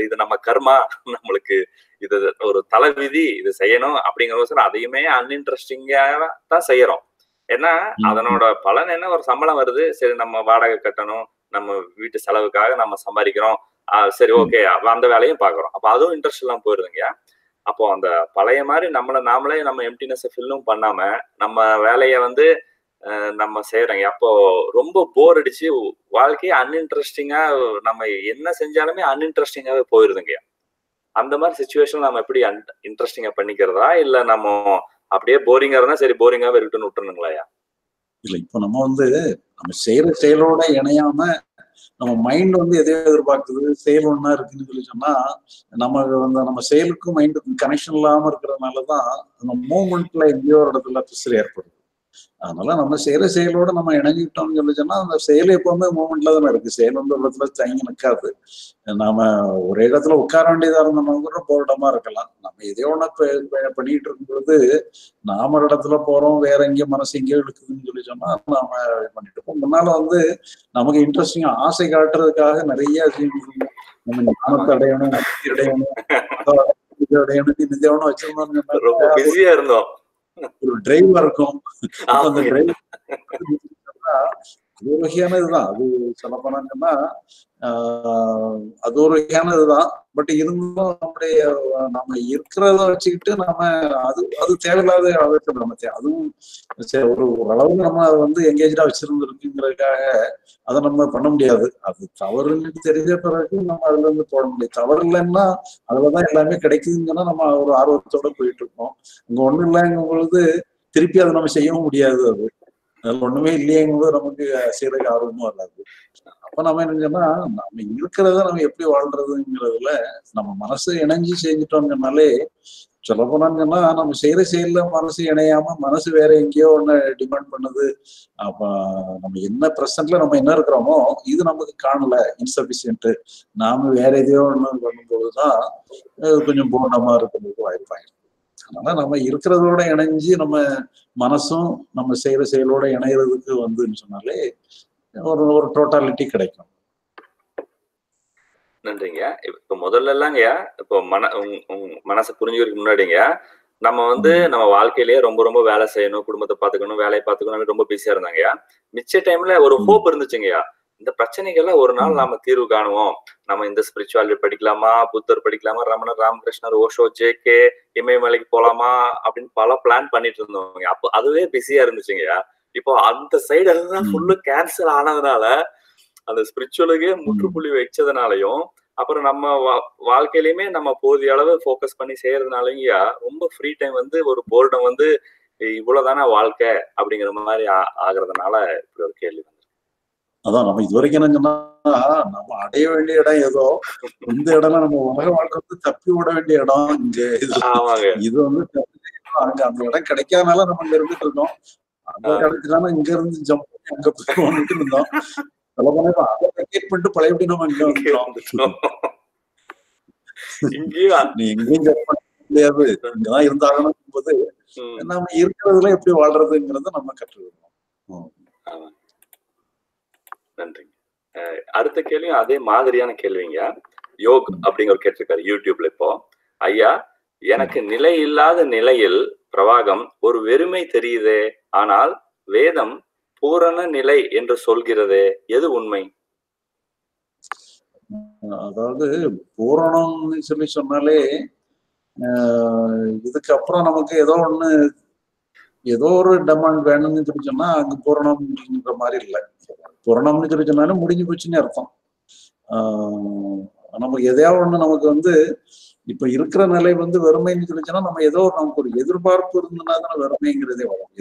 இது நம்ம கர்மா, நம்மளுக்கு இது ஒரு தலைவிதி, இது செய்யணும் அப்படிங்கிற அதையுமே அன்இன்ட்ரெஸ்டிங்கா தான் செய்யறோம். ஏன்னா அதனோட பலன் என்ன, ஒரு சம்பளம் வருது, சரி நம்ம வாடகை கட்டணும், நம்ம வீட்டு செலவுக்காக நம்ம சம்பாதிக்கிறோம், சரி ஓகே அந்த வேலையும் பாக்குறோம். அப்ப அதுவும் இன்ட்ரெஸ்ட் எல்லாம் போயிருதுங்க. அப்போ அந்த பழைய மாதிரி நாமளே நம்ம எம்டினஸ் ஃபில்லும் பண்ணாம நம்ம வேலையை வந்து நம்ம செய்யறோங்க. அப்போ ரொம்ப போர் அடிச்சு வாழ்க்கையே அன்இன்ட்ரெஸ்டிங்கா நம்ம என்ன செஞ்சாலுமே அன்இன்ட்ரெஸ்டிங்காவே போயிருதுங்க. அந்த மாதிரி சுச்சுவேஷன் நம்ம எப்படி இன்ட்ரெஸ்டிங்கா பண்ணிக்கிறதா, இல்ல நம்ம அப்படியே போரிங்கா இருந்தா சரி போரிங்காவே இருக்கட்டும்னு விட்டுறணுங்களாயா? இல்ல இப்ப நம்ம செய்யற செயலோட இணையாம நம்ம மைண்ட் எதையோ எதிர்பார்க்குது, செயல் ஒண்ணா இருக்குன்னு சொல்லி சொன்னா நம்ம செயலுக்கும் மைண்டுக்கும் கனெக்ஷன் இல்லாம இருக்கிறதுனாலதான் அந்த மூமெண்ட்ல எங்கேயோ ஒரு இடத்துல பிசுறு ஏற்படுது. அதனால நம்ம செய்யற செயலோட நம்ம இணைஞ்சிட்டோம்னு சொல்லி சொன்னா அந்த செயல் எப்பவுமே மூமெண்ட்ல தானே இருக்கு. செயல் ஒரு இடத்துல தங்கி நிற்காது. நாம ஒரே இடத்துல உட்கார வேண்டியதா இருந்தோம்னா கூட போராட்டமா இருக்கலாம். நம்ம எதையோ ஒண்ணு பண்ணிட்டு இருக்கும்போது நாம ஒரு இடத்துல போறோம், வேற எங்கேயும் மனசு எங்கேயோ இழுக்குதுன்னு சொல்லி சொன்னா நாம பண்ணிட்டு இருப்போம். முன்னால நமக்கு இன்ட்ரெஸ்டிங் ஆசை காட்டுறதுக்காக நிறைய நம்ம ஞானத்தை அடையணும், முக்தி அடையணும், அடையணும் வச்சிருந்தோம்னு ரொம்ப பிஸியா இருந்தோம். ஒரு டிரைவா இருக்கும். அப்ப அந்த டிரைவ் அது ஒரு வகையான இதுதான். அது சொல்ல போனாங்கன்னா அது ஒரு வகையான இதுதான். பட் இருந்தும் நம்ம இருக்கிறத வச்சுக்கிட்டு அது தேவையில்லாத அதுவும் ஒரு ஓரளவு நம்ம எங்கேஜா வச்சிருந்துருக்குங்கிறதுக்காக அதை நம்ம பண்ண முடியாது. அது தவறுன்னு தெரிஞ்ச பிறகு நம்ம அதுல இருந்து போட முடியாது. தவறு இல்லைன்னா அதுலதான் எல்லாமே கிடைக்குதுங்கன்னா நம்ம ஒரு ஆர்வத்தோட போயிட்டு இருக்கோம். அங்க ஒண்ணும் இல்லைங்கும் பொழுது திருப்பி அதை நம்ம செய்யவும் முடியாது. அது ஒண்ணுமே இல்லையங்கும்போது நமக்கு செய்யறதுக்கு ஆர்வமும் வராது. அப்ப நம்ம என்னன்னா நம்ம இருக்கிறத நம்ம எப்படி வாழ்றதுங்கிறதுல நம்ம மனசு இணைஞ்சு செஞ்சுட்டோம்னாலே சொல்ல போனாங்கன்னா நம்ம செய்யற செயல்ல மனசு இணையாம மனசு வேற எங்கேயோ ஒண்ணு டிமாண்ட் பண்ணுது. அப்ப நம்ம என்ன பிரசன்ட்ல நம்ம என்ன இருக்கிறோமோ இது நமக்கு காணல, இன்சபிஷியன்ட், நாம வேற எதையோ ஒண்ணு பண்ணும்போதுதான் கொஞ்சம் போனமா இருக்கிறதுக்கு வாய்ப்பாயிருக்கு. அதனால நம்ம இருக்கிறதோட இணைஞ்சு நம்ம மனசும் நம்ம செய்யற செயலோட இணைகிறதுக்கு சொன்னாலே ஒரு டோட்டாலிட்டி கிடைக்கும். நன்றிங்க. இப்ப முதல்ல எல்லாங்கய்யா, இப்போ மனசை புரிஞ்சுக்கிறதுக்கு முன்னாடிங்க நம்ம நம்ம வாழ்க்கையிலேயே ரொம்ப ரொம்ப வேலை செய்யணும், குடும்பத்தை பார்த்துக்கணும், வேலையை பார்த்துக்கணும், ரொம்ப பிஸியா இருந்தாங்கய்யா. மிச்ச டைம்ல ஒரு ஹோப் இருந்துச்சுங்கய்யா. இந்த பிரச்சனைகள்ல ஒரு நாள் நாம தீர்வு காணுவோம். நம்ம இந்த ஸ்பிரிச்சுவாலிட்டி படிக்கலாமா, புத்தர் படிக்கலாமா, ரமணர், ராமகிருஷ்ணர், ஓஷோ, ஜேகே, இமயமலைக்கு போலாமா அப்படின்னு பல பிளான் பண்ணிட்டு இருந்தோங்க. அப்போ அதுவே பிஸியா இருந்துச்சுங்கய்யா. இப்போ அந்த சைடு எல்லாம் ஃபுல்லு கேன்சல் ஆனதுனால அந்த ஸ்பிரிச்சுவலுக்கே முற்றுப்புள்ளி வச்சதுனாலையும் அப்புறம் நம்ம வாழ்க்கையிலுமே நம்ம போதிய அளவு ஃபோக்கஸ் பண்ணி செய்யறதுனாலயா ரொம்ப ஃப்ரீ டைம் ஒரு போர்டம் இவ்வளவுதானே வாழ்க்கை அப்படிங்கிற மாதிரி ஆகுறதுனால இப்படி ஒரு கேள்வி வந்து. அதான் நம்ம இது வரைக்கும் என்னன்னா நம்ம அடைய வேண்டிய இடம் ஏதோ இந்த இடம் நம்ம உலக வாழ்க்கை தப்பி விட வேண்டிய இடம் இங்க இது அங்க அந்த இடம் கிடைக்காதனால நம்ம இங்க இருந்துட்டு இருக்கோம். அந்த கிடைச்சுதானே இங்க இருந்து ஜம்ப் பண்ணி அங்க போயிட்டு இருந்தோம். பண்ணிட்டு பழையபடி நம்ம இங்க வந்துட்டோம். நீ எங்கேயும் ஜம்ப் பண்ண முடியாது, இங்கதான் இருந்தாகணும் போது நம்ம இருக்கிறதுல எப்படி வாழ்றதுங்கிறத நம்ம கற்றுக்கணும். நன்றி. அடுத்த கேள்வியும் அதே மாதிரியான கேள்விங்க. யோக் அப்படிங்கிற கேட்டிருக்காரு யூடியூப்ல. இப்போ ஐயா, எனக்கு நிலை இல்லாத நிலையில் பிரவாகம் ஒரு வெறுமை தெரியுதே, ஆனால் வேதம் பூரண நிலை என்று சொல்கிறதே, எது உண்மை? அதாவது பூரணம்னு சொல்லி சொன்னாலே இதுக்கு அப்புறம் நமக்கு ஏதோ ஒரு டெமாண்ட் வேணும்னு சொல்லி சொன்னா அங்க பூரணம்ன்ற மாதிரி இல்லை. பூரணம்னு சொல்லி சொன்னாலும் முடிஞ்சு போச்சுன்னு அர்த்தம். நமக்கு எதையாவது ஒண்ணு நமக்கு இப்ப இருக்கிற நிலை வெறுமைன்னு சொல்லிச்சுன்னா நம்ம நமக்கு ஒரு எதிர்பார்ப்பு இருந்ததுன்னா தானே வெறுமைங்கிறதே வரும்.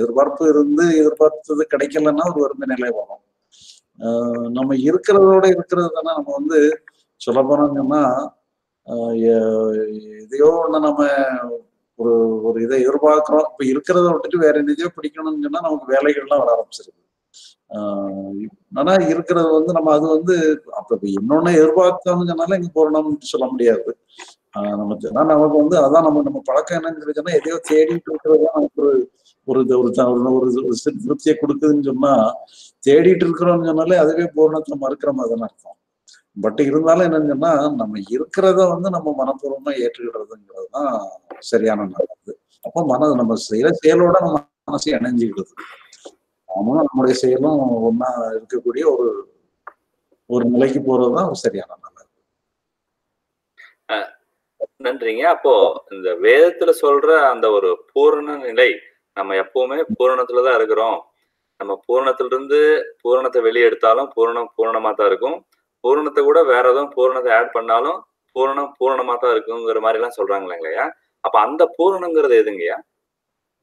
எதிர்பார்த்தது கிடைக்கலன்னா ஒரு வெறுமை நிலை வரும். நம்ம இருக்கிறதோட இருக்கிறது தானே நம்ம சொல்ல போனோம்னா எதையோ ஒண்ணு நம்ம ஒரு இதை எதிர்பார்க்கிறோம். இப்ப இருக்கிறத விட்டுட்டு வேற எதையோ பிடிக்கணும்னு சொன்னா நமக்கு வேலைகள்லாம் வர ஆரம்பிச்சிருக்கு. ஆனா இருக்கிறது நம்ம அது அப்ப இன்னொன்னு எதிர்பார்த்தோம்னு சொன்னாலும் இங்க பூரணம்னு சொல்ல முடியாது. நமக்கு அதான் நம்ம பழக்கம் என்னன்னு சொன்னா எதையோ தேடிட்டு இருக்கிறதுதான் நமக்கு ஒரு திருப்தியை கொடுக்குதுன்னு சொன்னா தேடிட்டு இருக்கிறோம்னு சொன்னாலே அதுவே பூரணத்தை மறுக்கிற மாதிரி தானே அர்த்தம். பட் இருந்தாலும் என்னன்னு சொன்னா நம்ம இருக்கிறத நம்ம மனப்பூர்வமா ஏற்றுக்கிறதுங்கிறதுதான் சரியான நல்லது. அப்போ நம்ம செய்யற செயலோட நம்ம மனசு இணைஞ்சுக்கிடுது. நாமளும் நம்முடைய செயலும் ஒன்னா இருக்கக்கூடிய ஒரு நிலைக்கு போறதுதான் சரியான நல்லது. நன்றிங்க. அப்போ இந்த வேதத்துல சொல்ற அந்த ஒரு பூரண நிலை, நம்ம எப்பவுமே பூரணத்துலதான் இருக்கிறோம், நம்ம பூரணத்திலிருந்து பூரணத்தை வெளியே எடுத்தாலும் பூரணம் பூரணமா தான் இருக்கும். பூரணத்தை கூட வேற எதுவும் பூரணத்தை ஆட் பண்ணாலும் பூரணம் பூரணமா தான் இருக்குங்கிற மாதிரி எல்லாம் சொல்றாங்க இல்லைங்கய்யா? அப்ப அந்த பூரணங்கிறது எதுங்கய்யா?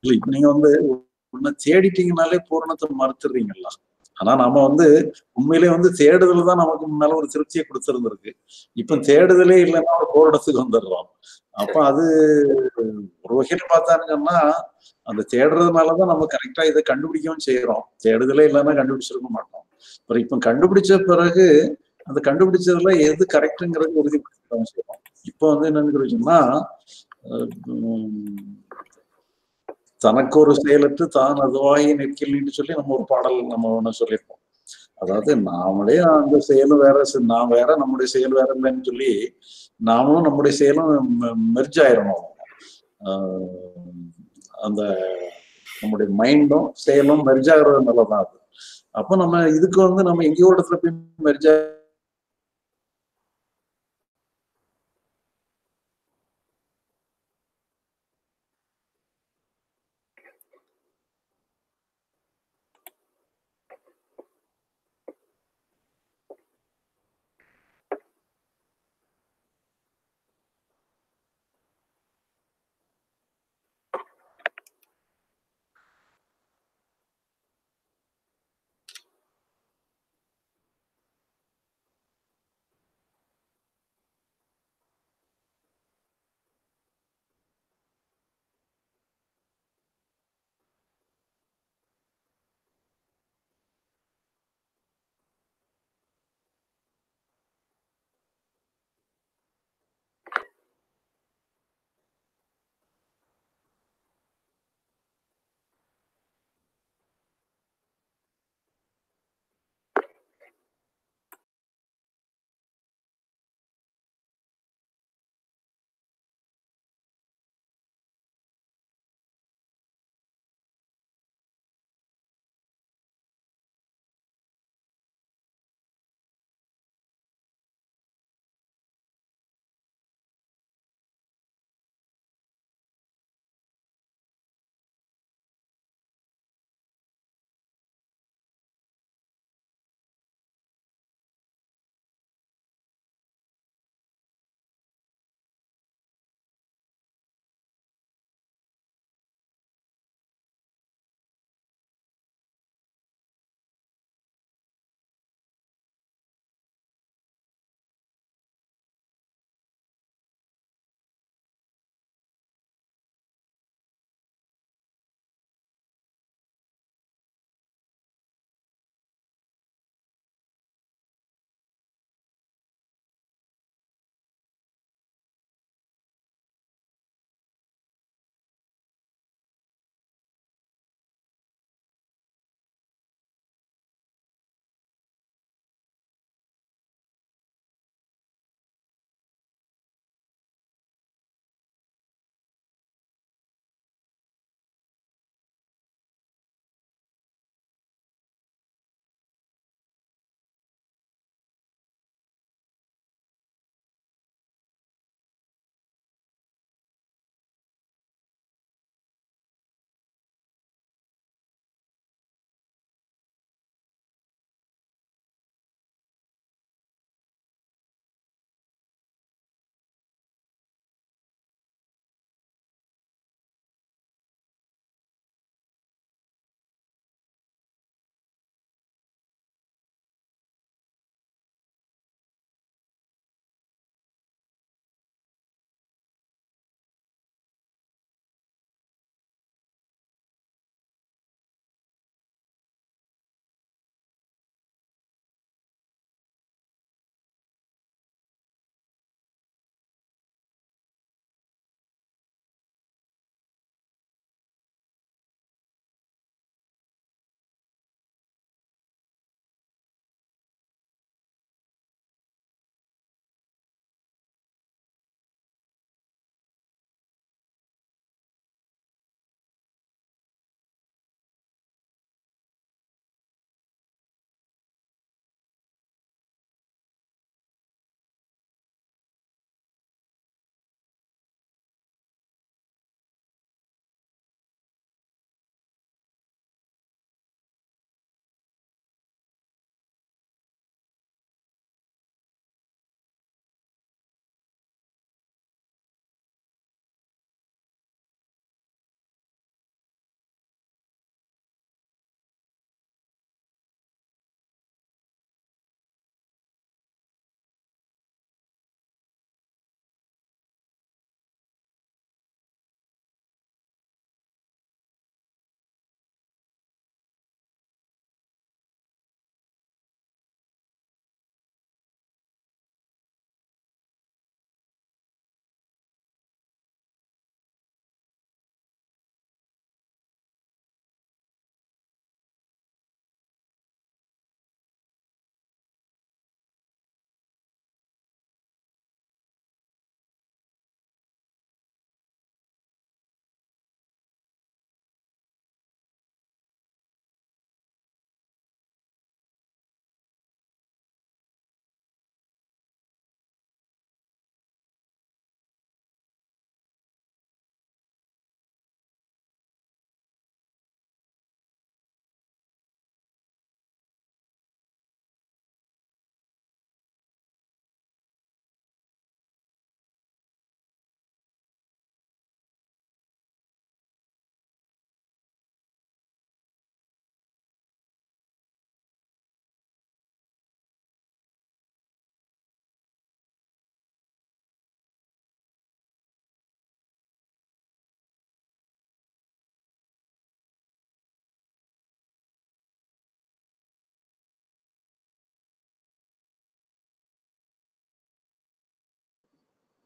இல்ல இப்ப நீங்க ஒண்ணு தேடிட்டீங்கனாலே பூரணத்தை மறுத்துடுறீங்களா? ஆனா நாம உண்மையிலே தேடுதல் தான் நமக்கு முன்னால ஒரு திருப்தியை கொடுத்திருந்திருக்கு. இப்ப தேடுதலே இல்லைன்னா ஒரு போராட்டத்துக்கு வந்துடுறோம். அப்ப அது ஒரு வகையில பார்த்தான்னு சொன்னா அந்த தேடுறதுனாலதான் நம்ம கரெக்டா இதை கண்டுபிடிக்கவும் செய்யறோம். தேடுதலே இல்லைன்னா கண்டுபிடிச்சிருக்க மாட்டோம். அப்புறம் இப்ப கண்டுபிடிச்ச பிறகு அந்த கண்டுபிடிச்சதுல எது கரெக்டுங்கிறது உறுதிப்படுத்திக்கலாம் செய்யறோம். இப்ப என்னன்னு சொன்னா தனக்கு ஒரு செயலற்று தான் அதுவாகி நிற்கலன்னு சொல்லி நம்ம ஒரு பாடல் நம்ம ஒண்ணு சொல்லியிருப்போம். அதாவது நாமளே அந்த செயலும் வேற நான் வேற நம்முடைய செயல் வேற இல்லைன்னு சொல்லி நாமளும் நம்முடைய செயலும் மெர்ஜ் ஆயிரணும். அந்த நம்முடைய மைண்டும் செயலும் மெர்ஜ் ஆகுறதுனாலதான் அது. அப்ப நம்ம இதுக்கு நம்ம எங்கேயோ இடத்துல போய் மெர்ஜ்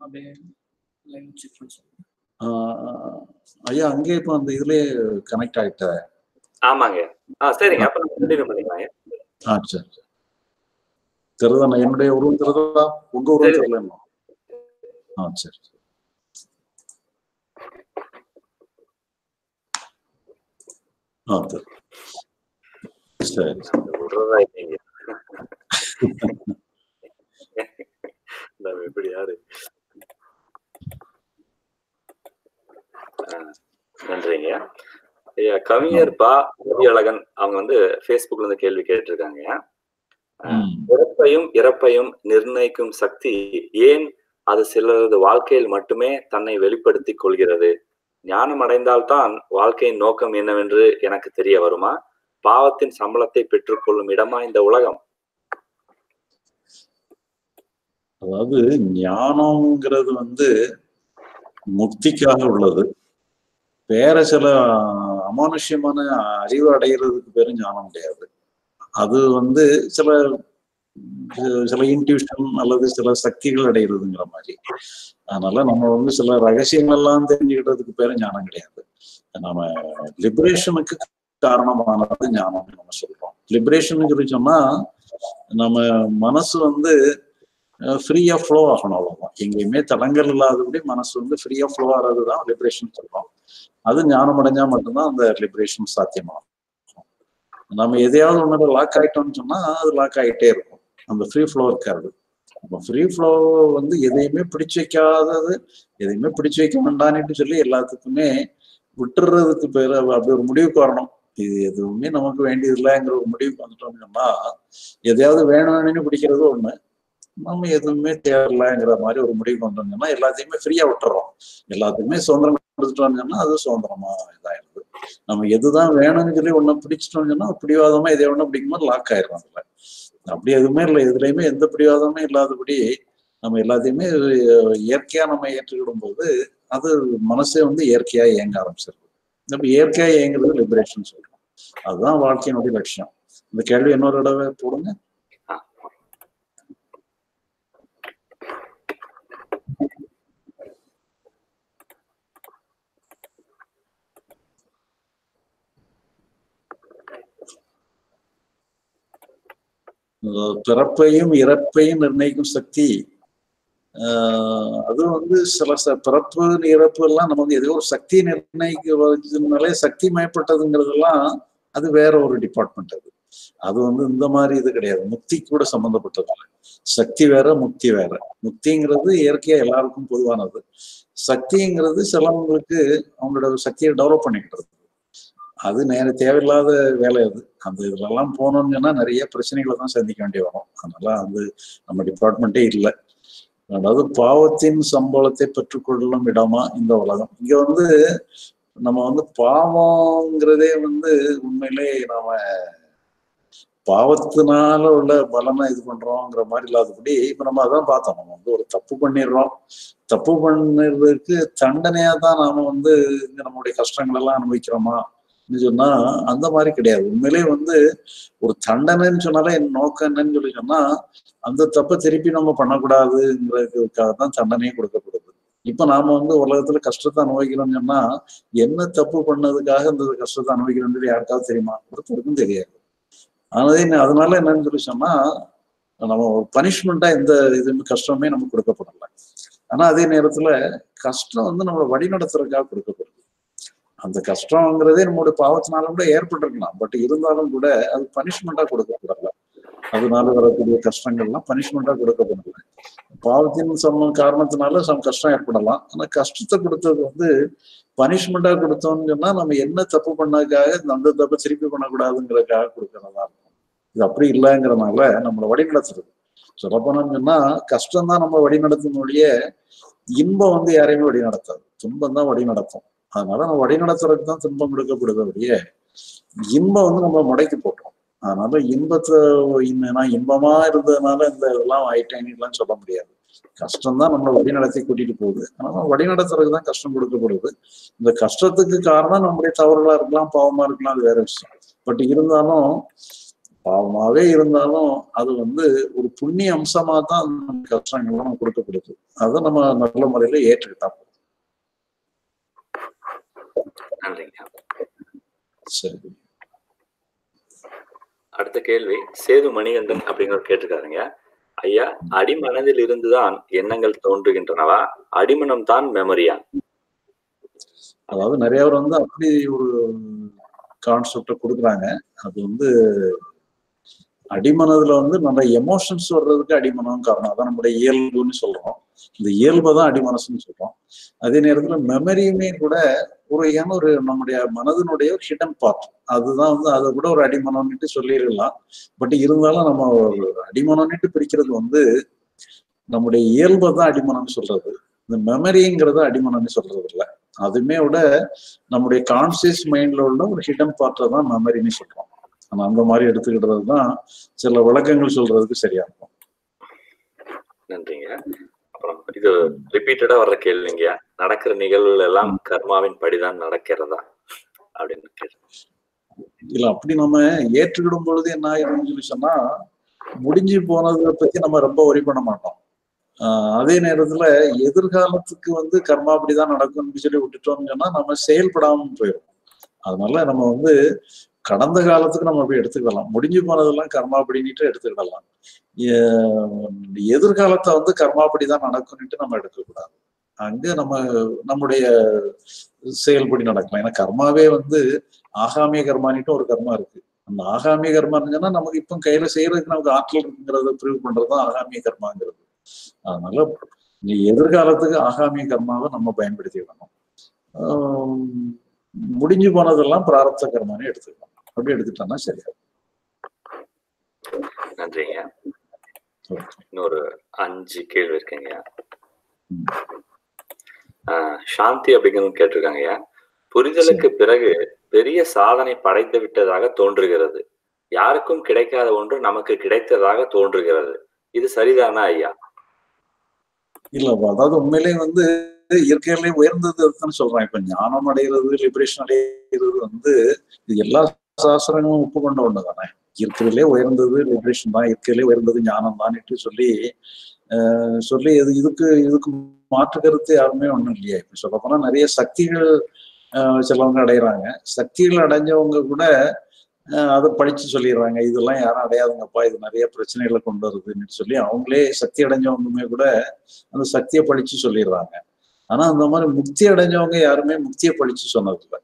அப்படியே லைன் செக் பண்ணி சொல்லுங்க. ஐயா அங்கே இப்போ அந்த இதுலயே கனெக்ட் ஆயிட்ட. ஆமாங்க. சரிங்க. அப்ப நம்ம கண்டினியூ பண்ணிக்கலாங்க. சரி தெரியுதா? என்னுடைய உருவம் தெரியுதா? உங்க உருவம் தெரியல. சரி சரி எப்படி யாரு? நன்றிங்க. கவிஞர் பா அழகன் அவங்க வந்து Facebookல இருந்து கேள்வி கேட்டிருக்காங்க. பிறப்பையும் இறப்பையும் நிர்ணயிக்கும் சக்தி ஏன் அது சிலரது வாழ்க்கையில் மட்டுமே தன்னை வெளிப்படுத்திக் கொள்கிறது? ஞானம் அடைந்தால்தான் வாழ்க்கையின் நோக்கம் என்னவென்று எனக்கு தெரிய வருமா? பாவத்தின் சம்பளத்தை பெற்றுக்கொள்ளும் இடமா இந்த உலகம்? அதாவது ஞானம்ங்கிறது வந்து முக்திக்காக உள்ளது. வேற சில அமானுஷ்யமான அறிவு அடைகிறதுக்கு பேரு ஞானம் கிடையாது. அது வந்து சில இன்ட்யூஷன் அல்லது சில சக்திகள் அடைகிறதுங்கிற மாதிரி. அதனால நம்ம வந்து சில ரகசியங்கள்லாம் தெரிஞ்சுக்கிட்டதுக்கு பேரு ஞானம் கிடையாது. நம்ம லிபரேஷனுக்கு காரணமானது ஞானம் நம்ம சொல்றோம். லிபரேஷன் சொல்லி சொன்னா நம்ம மனசு வந்து ஃப்ரீயா ஃப்ளோ ஆகணும், அவ்வளவுதான். எங்கேயுமே தடங்கள் இல்லாதபடி மனசு வந்து ஃப்ரீயா ஃப்ளோ ஆகிறதுதான் லிபரேஷன் சொல்றோம். அது ஞானம் அடைஞ்சா மட்டும்தான் அந்த லிபரேஷன் சாத்தியமாகும். நம்ம எதையாவது ஒண்ணு லாக் ஆயிட்டோம்னு சொன்னா அது லாக் ஆகிட்டே இருக்கும். அந்த ஃப்ரீ ஃப்ளோ இருக்காது. அப்ப ஃப்ரீ ஃப்ளோ வந்து எதையுமே பிடிச்சு வைக்காதது, எதையுமே பிடிச்சு வைக்க வேண்டான்னு சொல்லி எல்லாத்துக்குமே விட்டுறதுக்கு பேரு அப்படி ஒரு முடிவுக்கு வரணும். இது எதுவுமே நமக்கு வேண்டியது இல்லைங்கிற ஒரு முடிவுக்கு வந்துட்டோம்னு சொன்னா, எதையாவது வேணும்னு பிடிக்கிறது ஒண்ணு, நம்ம எதுவுமே தேவையில்லைங்கிற மாதிரி ஒரு முடிவுக்கு வந்தோம்னா எல்லாத்தையுமே ஃப்ரீயா விட்டுறோம். எல்லாத்துக்குமே சுதந்திரம் கொடுத்துட்டோம்னா அது சுதந்திரமா இதாயிருது. நம்ம எதுதான் வேணும்னு சொல்லி ஒண்ணு பிடிச்சிட்டோம்னா பிடிவாதமா இதை ஒண்ணு பிடிக்கும்போது லாக் ஆயிரும். அதுல அப்படி எதுவுமே இல்லை. எதுலையுமே எந்த பிடிவாதமே இல்லாதபடி நம்ம எல்லாத்தையுமே இயற்கையா நம்ம ஏற்றுக்கிடும் போது அது மனசே வந்து இயற்கையா இயங்க ஆரம்பிச்சிருது. நம்ம இயற்கையா இயங்குறது லிபரேஷன் சொல்றோம். அதுதான் வாழ்க்கையினுடைய லட்சியம். இந்த கேள்வி இன்னொரு தடவை போடுங்க. பிறப்பையும் இறப்பையும் நிர்ணயிக்கும் சக்தி அது வந்து சில பிறப்பு இறப்பு எல்லாம் நம்ம வந்து ஏதோ ஒரு சக்தியை நிர்ணயிக்கிறதுனாலே சக்தி மயப்பட்டதுங்கிறதெல்லாம் அது வேற ஒரு டிபார்ட்மெண்ட். அது வந்து இந்த மாதிரி இது கிடையாது. முக்தி கூட சம்பந்தப்பட்டது. சக்தி வேற, முக்தி வேற. முக்திங்கிறது இயற்கையா எல்லாருக்கும் பொதுவானது. சக்திங்கிறது சிலவங்களுக்கு அவங்களோட சக்தியை டெவலப் பண்ணிக்கிட்டு அது தேவையில்லாத வேலை. அது அந்த இதுலலாம் போனோம்னா நிறைய பிரச்சனைகளை தான் சந்திக்க வேண்டி வரும். அதனால அது நம்ம டிபார்ட்மெண்ட்டே இல்லை. அதாவது பாவத்தின் சம்பளத்தை பெற்றுக்கொள்ளும் இடமா இந்த உலகம். இங்க வந்து நம்ம வந்து பாவங்கிறதே வந்து உண்மையிலே நாம பாவத்தினால உள்ள பலனை இது பண்றோங்கிற மாதிரி இல்லாதபடி இப்ப நம்ம அதான் பார்த்தோம். நம்ம வந்து ஒரு தப்பு பண்ணிடுறோம். தப்பு பண்ணிடுறதுக்கு தண்டனையா தான் நாம வந்து நம்மளுடைய கஷ்டங்கள் எல்லாம் அனுபவிக்கிறோமா சொன்னா அந்த மாதிரி கிடையாது. உண்மையிலே வந்து ஒரு தண்டனைன்னு சொன்னாலே என் நோக்கம் என்னன்னு சொல்லி சொன்னா அந்த தப்பை திருப்பி நம்ம பண்ணக்கூடாதுங்கிறதுக்காக தான் தண்டனையே கொடுக்கப்படுது. இப்ப நாம வந்து உலகத்துல கஷ்டத்தை அனுபவிக்கிறோம்னு சொன்னா என்ன தப்பு பண்ணதுக்காக இந்த கஷ்டத்தை அனுபவிக்கிறோம்னு யாருக்காவது தெரியுமா? ஒருத்தருக்கும் தெரியாது. அதனால என்னன்னு சொல்லி சொன்னா நம்ம ஒரு பனிஷ்மெண்டா எந்த இதுன்னு கஷ்டமே நமக்கு கொடுக்கப்படல. ஆனா அதே நேரத்துல கஷ்டம் வந்து நம்மளை வழிநடத்துறதுக்காக கொடுக்கப்படுது. அந்த கஷ்டங்கிறதே நம்மளுடைய பாவத்தினால கூட ஏற்பட்டிருக்கலாம். பட் இருந்தாலும் கூட அது பனிஷ்மெண்டா கொடுக்கப்படல. அதனால வரக்கூடிய கஷ்டங்கள்லாம் பனிஷ்மெண்டா கொடுக்கப்படல. பாவத்தின் காரணத்தினால கஷ்டம் ஏற்படலாம். ஆனா கஷ்டத்தை கொடுத்தது வந்து பனிஷ்மெண்டா கொடுத்தோம்னு சொன்னா நம்ம என்ன தப்பு பண்ணதுக்காக அந்த தப்பை திருப்பி பண்ணக்கூடாதுங்கிறதுக்காக கொடுக்கறதா இருக்கும். இது அப்படி இல்லைங்கிறதுனால நம்மளை வழிநடத்துறது. சொல்லப்போனோம்னு சொன்னா கஷ்டம் தான் நம்ம வழிநடத்தினுடைய இன்பம் வந்து யாரையுமே வழி நடத்தாது. துன்பம் தான் வழி நடத்தும். அதனால நம்ம வழி நடத்துறதுக்கு தான் துன்பம் கொடுக்கப்படுதோடைய இன்பம் வந்து நம்ம முடைக்கு போட்டோம். அதனால இன்பத்தை நான் இன்பமா இருந்ததுனால இந்த இதெல்லாம் ஆயிட்டேன்னு சொல்ல முடியாது. கஷ்டம் தான் நம்மளை வழி நடத்தி கூட்டிட்டு போகுது. அதனால வழி நடத்துறதுக்கு தான் கஷ்டம் கொடுக்கப்படுது. இந்த கஷ்டத்துக்கு காரணம் நம்முடைய தவறுகளா இருக்கலாம், பாவமா இருக்கலாம், அது வேற விஷயம். பட் இருந்தாலும் பாவமாவே இருந்தாலும் அது வந்து ஒரு புண்ணிய அம்சமா தான் அந்த கஷ்டங்கள்லாம் நம்ம கொடுக்கப்படுது. அதை நம்ம நல்ல முறையில ஏற்றுக்கிட்டா போதும். நன்றிங்க. சரி. அடுத்த கேள்வி சேது மணிகண்டன் அப்படிங்கிறவர் கேட்டிருக்காருங்க. ஐயா, அடிமனதில் இருந்துதான் எண்ணங்கள் தோன்றுகின்றனவா? அடிமனம் தான் மெமரியா? அதாவது நிறைய பேர் வந்து அப்படி ஒரு கான்செப்ட கொடுக்குறாங்க. அது வந்து அடிமனதுல வந்து நம்ம எமோஷன்ஸ் வர்றதுக்கு அடிமனம் காரணம். அதான் நம்முடைய இயல்புன்னு சொல்றோம். இந்த இயல்பை தான் அடிமனசுன்னு சொல்றோம். அதே நேரத்துல மெமரியுமே கூட ஒரு நம்முடைய மனதினுடைய ஒரு ஹிடன் பார்ட். அதுதான் வந்து அதை கூட ஒரு அடிமனம்னுட்டு சொல்லிடலாம். பட் இருந்தாலும் நம்ம ஒரு அடிமனம்னுட்டு பிரிக்கிறது வந்து நம்முடைய இயல்பை தான் அடிமனம்னு சொல்றது. இந்த மெமரிங்கிறத அடிமனம்னு சொல்றது இல்லை. அதுமே விட நம்முடைய கான்சியஸ் மைண்ட்ல உள்ள ஒரு ஹிடன் பார்ட்டை தான் மெமரின்னு சொல்றோம். ஆனா அந்த மாதிரி எடுத்துக்கிட்டது தான் சில விளக்கங்கள் சொல்றதுக்கு சரியா இருக்கும். நன்றிங்க. அப்புறம் இது ரிப்பீட்டடா வர்ற கேள்விங்க, நடக்கிற நிகழ்வுகள் எல்லாம் கர்மாவின் படிதான் நடக்கிறதா அப்படின்னு கேள்வி. இல்ல அப்படி நம்ம ஏற்றுக்கிடும் பொழுது என்ன ஆயிடும்னு சொல்லி சொன்னா, முடிஞ்சு போனதை பத்தி நம்ம ரொம்ப ஒரி பண்ண மாட்டோம். அதே நேரத்துல எதிர்காலத்துக்கு வந்து கர்மா அப்படிதான் நடக்கும்னு சொல்லி விட்டுட்டோம்னு சொன்னா நம்ம செயல்படாம போயிடும். அதனால நம்ம வந்து கடந்த காலத்துக்கு நம்ம அப்படி எடுத்துக்கலாம். முடிஞ்சு போனதெல்லாம் கர்மாப்படின்னுட்டு எடுத்துக்கிடலாம். எதிர்காலத்தை வந்து கர்மாப்படிதான் நடக்கும்னுட்டு நம்ம எடுக்கக்கூடாது. அங்க நம்முடைய செயல்படி நடக்கலாம். ஏன்னா கர்மாவே வந்து ஆகாமிய கர்மானிட்டு ஒரு கர்மா இருக்கு. அந்த ஆகாமிய கர்மான்னு சொன்னா நமக்கு இப்போ கையில செய்யறதுக்கு நமக்கு ஆற்றல் இருக்குங்கிறத ப்ரூவ் பண்றதுதான் ஆகாமிய கர்மாங்கிறது. அதனால நீ எதிர்காலத்துக்கு ஆகாமிய கர்மாவை நம்ம பயன்படுத்திக்கணும். முடிஞ்சு போனதெல்லாம் பிராரப்த கர்மானே எடுத்துக்கலாம். அப்படி எடுத்துட்டோம்னா சரியா. நன்றிங்க. இன்னொரு 5 கேள்வி இருக்குங்க. சாந்தி அப்படிங்கிறது கேட்டிருக்காங்கய்யா. புரிதலுக்கு பிறகு பெரிய சாதனை படைத்து விட்டதாக தோன்றுகிறது. யாருக்கும் கிடைக்காத ஒன்று நமக்கு கிடைத்ததாக தோன்றுகிறது. இது சரிதானா ஐயா? இல்ல, அதாவது உண்மையிலேயே வந்து இயற்கையிலேயே உயர்ந்ததுன்னு சொல்றேன். இப்ப ஞானம் அடைகிறது, லிபரேஷன் அடைகிறது வந்து இது எல்லா சாஸ்திரங்களும் ஒப்புக்கொண்ட ஒண்ணு தானே. இயற்கையிலே உயர்ந்தது லிபரேஷன் தான், இயற்கையிலே உயர்ந்தது ஞானம் தான் சொல்லி இதுக்கு மாற்று கருத்து யாருமே ஒண்ணும் இல்லையா. இப்ப சொல்ல போனா நிறைய சக்திகள் சிலவங்க அடைகிறாங்க. சக்திகள் அடைஞ்சவங்க கூட அதை படிச்சு சொல்லிடுறாங்க, இதெல்லாம் யாரும் அடையாதுங்கப்பா, இது நிறைய பிரச்சனைகளை கொண்டு வருதுன்னு சொல்லி அவங்களே சக்தி அடைஞ்சவங்களுமே கூட அந்த சக்தியை படிச்சு சொல்லிடுறாங்க. ஆனா அந்த மாதிரி முக்தி அடைஞ்சவங்க யாருமே முக்தியை படிச்சு சொன்னதில்லை.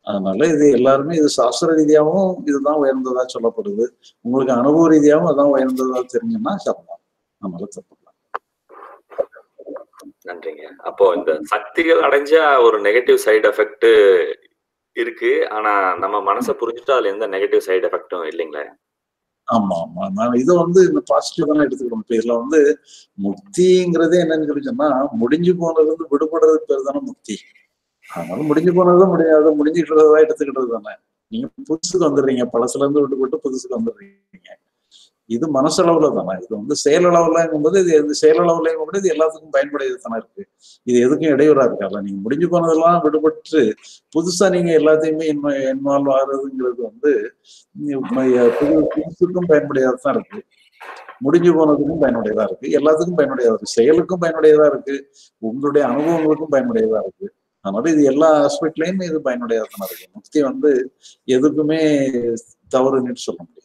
அதனால இது எல்லாருமே இது சாஸ்திர ரீதியாகவும் இதுதான் உயர்ந்ததா சொல்லப்படுது. உங்களுக்கு அனுபவ ரீதியாகவும் அதான் உயர்ந்ததா தெரிஞ்சுன்னா சொல்லலாம். அதனால தப்பு. நன்றிங்க. அப்போ இந்த சக்திகள் அடைஞ்ச ஒரு நெகட்டிவ் சைடு எஃபெக்ட் இருக்கு. ஆனா நம்ம மனசை புரிஞ்சுட்டா அதுல எந்த நெகட்டிவ் சைடு எஃபெக்டும் இல்லைங்களா? ஆமா ஆமா, நான் இதை வந்து இந்த பாசிட்டிவ் தானே எடுத்துக்கணும். இப்ப இதுல வந்து முக்திங்கிறதே என்னன்னு சொல்லி சொன்னா, முடிஞ்சு போனது வந்து விடுபடுறதுக்கு பேர் தானே முக்தி. அதனால முடிஞ்சு போனதும் முடியாது, முடிஞ்சுக்கிறதா எடுத்துக்கிட்டது தானே. நீங்க புதுசுக்கு வந்துடுறீங்க, பழசுல இருந்து விட்டுப்பட்டு புதுசுக்கு வந்துடுறீங்க. இது மனசளவுல தானே. இது வந்து செயலளவுலங்கும்போது இது செயலளவுலங்கும்போது இது எல்லாத்துக்கும் பயன்படுறது தானே இருக்கு. இது எதுக்கும் இடையூறா இருக்காது. நீங்க முடிஞ்சு போனதெல்லாம் விடுபட்டு புதுசா நீங்க எல்லாத்தையுமே இன்வால்வ் ஆகுறதுங்கிறது வந்து புதுசுக்கும் பயன்படுறதா இருக்கு, முடிஞ்சு போனதுக்கும் பயனுடையதா இருக்கு, எல்லாத்துக்கும் பயனுடையதா இருக்கு, செயலுக்கும் பயனுடையதா இருக்கு, உங்களுடைய அனுபவங்களுக்கும் பயனுடையதா இருக்கு. அதனால இது எல்லா ஆஸ்பெக்ட்லயுமே இது பயனுடையதா தானே இருக்கு. முக்தி வந்து எதுக்குமே தவறுன்னு சொல்ல முடியாது.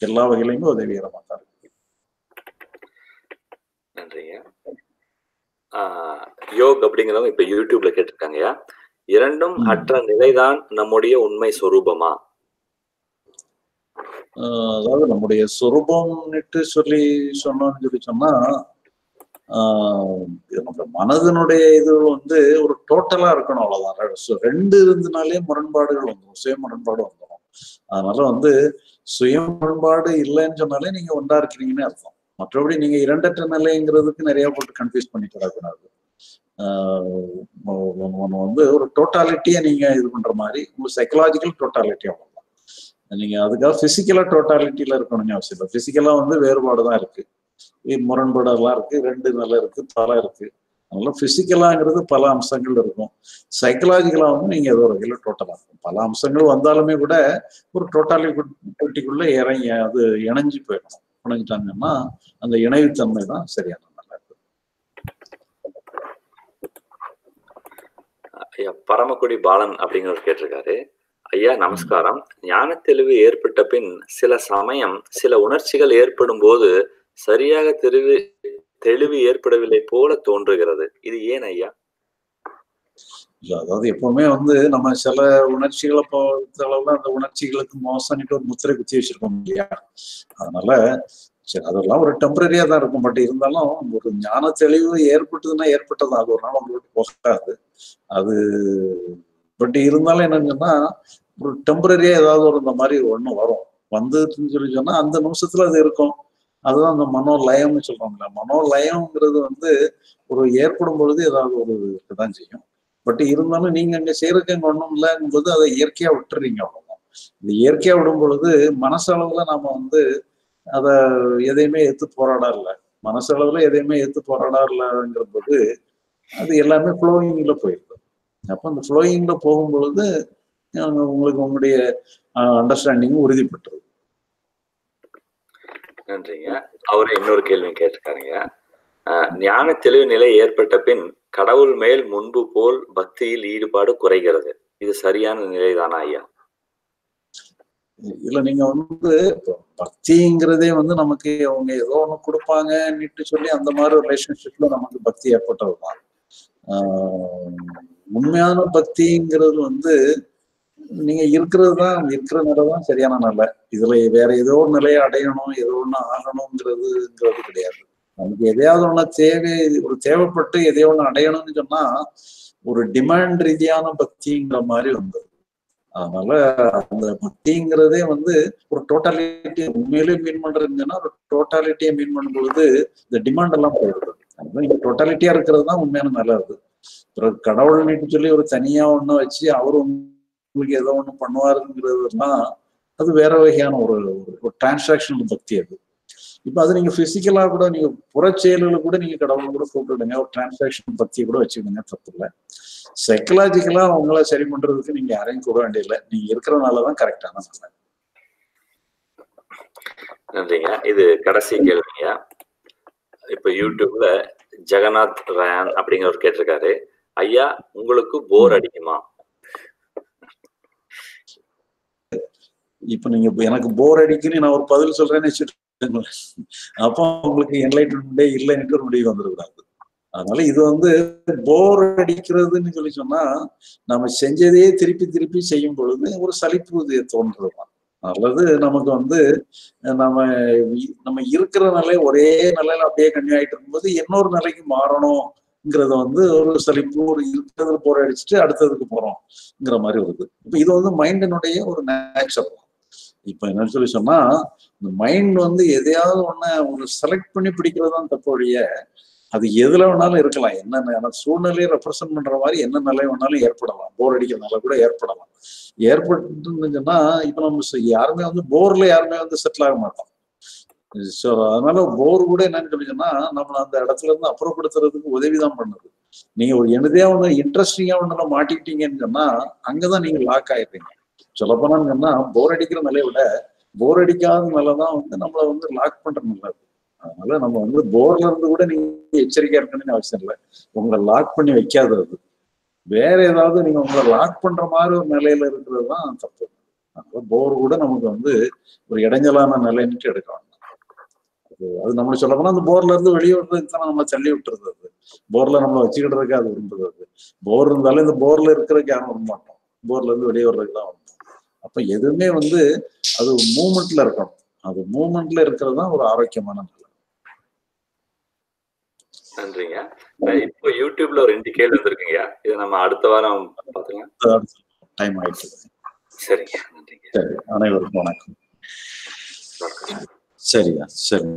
எல்லா வகையிலுமே உதவிகரமா தான் இருக்கு. நன்றிங்க. யோக் அப்படிங்கிறவங்க இப்ப யூடியூப்ல கேட்டிருக்காங்கயா, இரண்டும் அற்ற நிலைதான் நம்முடைய உண்மை சொரூபமா? அதாவது நம்முடைய சொரூபம்னுட்டு சொன்னோம்னு சொன்னா நம்ம மனதனுடைய இது வந்து ஒரு டோட்டலா இருக்கணும், அவ்வளவுதான். ரெண்டு இருந்தனாலே முரண்பாடுகள் வந்துடும், சுய முரண்பாடு வந்துடும். அதனால வந்து சுய முரண்பாடு இல்லைன்னு சொன்னாலே நீங்க ஒன்றா இருக்கிறீங்கன்னு அர்த்தம். மற்றபடி நீங்க இரண்டற்ற நிலைங்கிறதுக்கு நிறைய போட்டு கன்ஃபியூஸ் பண்ணி தரக்கூடாது. வந்து ஒரு டோட்டாலிட்டியை நீங்க இது பண்ற மாதிரி ஒரு சைக்கலாஜிக்கல் டோட்டாலிட்டி அவ்வளவுதான். நீங்க அதுக்காக பிசிக்கலா டோட்டாலிட்டியில இருக்கணும்னு அவசியம் இல்லை. பிசிக்கலா வந்து வேறுபாடு தான் இருக்கு, முரண்பாடெல்லாம் இருக்கு, ரெண்டு நிலை இருக்கு, தலை இருக்கு. அதனால பிசிக்கலாங்கிறது பல அம்சங்கள் இருக்கும். சைக்கலாஜிக்கலா வந்து நீங்க ஏதோ ஒரு வகையில டோட்டலா இருக்கும். பல அம்சங்கள் வந்தாலுமே கூட ஒரு டோட்டாலிட்டிக்குள்ள இறங்கி அது இணைஞ்சு போயிடணும். இணைஞ்சிட்டாங்கன்னா அந்த இணைவுத்தன்மை தான் சரியான நல்லா இருக்கு. ஐயா பரமக்குடி பாலன் அப்படிங்கிறவர் கேட்டிருக்காரு. ஐயா நமஸ்காரம். ஞான தெளிவு ஏற்பட்ட பின் சில சமயம் சில உணர்ச்சிகள் ஏற்படும் போது சரியாக தெளிவு ஏற்படவில்லை போல தோன்றுகிறது. இது ஏன் ஐயா? அதாவது எப்பவுமே வந்து நம்ம சில உணர்ச்சிகளை பொறுத்தளவுல அந்த உணர்ச்சிகளுக்கு மோசம்னுட்டு ஒரு முத்திரை குத்தி வச்சிருக்கோம் இல்லையா? அதனால சரி அதெல்லாம் ஒரு டெம்பரரியா தான் இருக்கும். பட் இருந்தாலும் ஒரு ஞான தெளிவு ஏற்பட்டதுன்னா ஏற்பட்டது, அது ஒரு நாள் உங்களுக்கு போகாது அது. பட் இருந்தாலும் என்னங்கன்னா ஒரு டெம்பரரியா ஏதாவது ஒரு இந்த மாதிரி ஒண்ணு வரும். வந்துன்னு சொல்லி சொன்னா அந்த நிமிஷத்துல அது இருக்கும். அதுதான் அந்த மனோலயம்னு சொல்றோம்ல. மனோலயம்ங்கிறது வந்து ஒரு ஏற்படும் பொழுது ஏதாவது ஒரு இதுதான் செய்யும். பட் இருந்தாலும் நீங்க அங்க செய்யறதுக்கு அங்க ஒண்ணும் இல்லைங்கும் போது அதை இயற்கையா விட்டுறீங்க, அவ்வளவுதான். இந்த இயற்கையா விடும் பொழுது மனசளவுல நாம வந்து அத எதையுமே எடுத்து போராடல. மனசளவுல எதையுமே எடுத்து போராடலங்கிற போது அது எல்லாமே ஃப்ளோயிங்ல போயிருக்கு. அப்ப அந்த ஃப்ளோயிங்ல போகும் பொழுது உங்களுக்கு உங்களுடைய அண்டர்ஸ்டாண்டிங் உறுதிப்பட்டது. நன்றிங்க. அவரு இன்னொரு கேள்வி கேட்டிருக்காருங்க. ஞான தெளிவு நிலை ஏற்பட்ட பின் கடவுள் மேல் முன்பு போல் பக்தியில் ஈடுபாடு குறைகிறது. இது சரியான நிலைதானா ஐயா? இல்ல நீங்க வந்து பக்திங்கிறதே வந்து நமக்கு அவங்க ஏதோ ஒண்ணு கொடுப்பாங்கன்னு சொல்லி அந்த மாதிரி ரிலேஷன்ஷிப்ல நமக்கு பக்தி ஏற்பட்டதுதான். உண்மையான பக்திங்கிறது வந்து நீங்க இருக்கிறது தான், இருக்கிற நிலை தான் சரியான நிலை. இதுல வேற ஏதோ ஒரு நிலையை அடையணும், ஏதோ ஒண்ணு ஆகணுங்கிறதுங்கிறது கிடையாது. நமக்கு எதையாவது ஒண்ணு ஒரு தேவைப்பட்டு எதையோ ஒண்ணு அடையணும்னு சொன்னா ஒரு டிமாண்ட் ரீதியான பக்திங்கிற மாதிரி வந்தது. அதனால அந்த பக்திங்கிறதே வந்து ஒரு டோட்டாலிட்டி உண்மையிலேயே மீன் பண்றதுன்னா ஒரு டோட்டாலிட்டியை மீன் பண்ணும் பொழுது இந்த டிமாண்ட் எல்லாம் போயிடுது. நீங்க டோட்டாலிட்டியா இருக்கிறது தான் உண்மையான நல்லது. பிறகு கடவுள்னு சொல்லி ஒரு தனியா ஒண்ணு வச்சு அவரு உங்களுக்கு ஏதோ ஒண்ணு பண்ணுவாருங்கிறதுனா அது வேற வகையான ஒரு டிரான்சாக்ஷனல் பக்தி அது. இப்ப அது நீங்க பிசிக்கலா கூட நீங்க புறச்செயல்களை கூட நீங்க கடவுள் கூட கூப்பிடுங்க, ஒரு டிரான்சாக்ஷன் பக்தியை கூட வச்சுக்கிடுங்க, தப்பு இல்லை. சைக்கலாஜிக்கலா அவங்கள சரி பண்றதுக்கு நீங்க யாரையும் கூட வேண்டியதில்லை. நீங்க இருக்கிறதுனாலதான் கரெக்டான நல்ல. நன்றிங்க. இது கடைசி கேள்விங்க. இப்ப யூடியூப்ல ஜெகநாத் ரயான் அப்படிங்கிறவர் கேட்டிருக்காரு. ஐயா உங்களுக்கு போர் அடிக்குமா? இப்ப நீங்க எனக்கு போர் அடிக்குன்னு நான் ஒரு பதில் சொல்றேன்னு வச்சுட்டு அப்போ உங்களுக்கு என்லைட்மெண்டே இல்லைன்னு ஒரு முடிவு வந்துடக்கூடாது. அதனால இது வந்து போர் அடிக்கிறதுன்னு சொல்லி சொன்னா நம்ம செஞ்சதையே திருப்பி திருப்பி செய்யும் பொழுது ஒரு சலிப்பு தோன்றதுதான். அல்லது நமக்கு வந்து நம்ம இருக்கிற நிலை ஒரே நிலையில அப்படியே கன்னியூ ஆயிட்டு இருக்கும்போது இன்னொரு நிலைக்கு மாறணும்ங்கிறத வந்து ஒரு சலிப்பு, ஒரு இருக்கிறது போர் அடிச்சுட்டு அடுத்ததுக்கு போறோம்ங்கிற மாதிரி வருது. இப்ப இது வந்து மைண்டினுடைய ஒரு நேச்சர். இப்ப என்னன்னு சொல்லி சொன்னா இந்த மைண்ட் வந்து எதையாவது ஒரு செலக்ட் பண்ணி பிடிக்கிறது தான் தப்பு ஒழிய அது எதுல வேணாலும் இருக்கலாம். என்ன சூழ்நிலையை ரெப்ரசென்ட் பண்ற மாதிரி என்ன நிலை வேணாலும் ஏற்படலாம். போர் அடிக்கிறதுனால கூட ஏற்படலாம். ஏற்பட்டுச்சுன்னா இப்ப நம்ம யாருமே வந்து போர்ல யாருமே வந்து செட்டில் ஆக மாட்டோம். ஸோ அதனால போர் கூட என்னன்னு சொல்லிச்சுன்னா நம்மளை அந்த இடத்துல இருந்து அப்புறப்படுத்துறதுக்கு உதவிதான் பண்ணுது. நீங்க ஒரு எனதையா இன்ட்ரெஸ்டிங்கா ஒண்ணுல மாட்டிக்கிட்டீங்கன்னு சொன்னா அங்கதான் நீங்க லாக் ஆயிடுறீங்க. சொல்லப்போனான்னு சொன்னா போர் அடிக்கிற நிலையை விட போர் அடிக்காத நிலைதான் வந்து நம்மளை வந்து லாக் பண்ற நல்லது. அதனால நம்ம வந்து போர்ல இருந்து கூட நீங்க எச்சரிக்கையா இருக்கணும்னு அவசியம் இல்லை. உங்களை லாக் பண்ணி வைக்காதது வேற ஏதாவது நீங்க உங்களை லாக் பண்ற மாதிரி ஒரு நிலையில இருக்கிறது தான் தப்பு. அதனால போர் கூட நமக்கு வந்து ஒரு இடைஞ்சலான நிலைன்னுட்டு எடுக்கலாம். அது நம்ம சொல்ல போனா அந்த போர்ல இருந்து வெளியே விடுறதுக்கு தானே நம்ம தள்ளி விட்டுறது. அது போர்ல நம்ம வச்சுக்கிட்டதுக்கு அது விரும்புறது. போர் இருந்தாலும் இந்த போர்ல இருக்கிறதுக்கு யாரும் விரும்ப மாட்டோம். போர்ல இருந்து வெளியே வர்றதுக்கு தான் வரும். அப்ப எதுவுமே வந்து அது மூமெண்ட்ல இருக்கணும். அது மூமெண்ட்ல இருக்கிறது தான் ஒரு ஆரோக்கியமான நிலை. நன்றிங்க. இப்போ யூடியூப்ல ஒரு 2 கேள்வி வந்திருக்குங்க. இதை நம்ம அடுத்த வாரம் பார்த்துக்கலாம். டைம் ஆயிடுச்சு. சரிங்க. நன்றிங்க. சரி, அனைவருக்கும் வணக்கம். சரியா, சரி.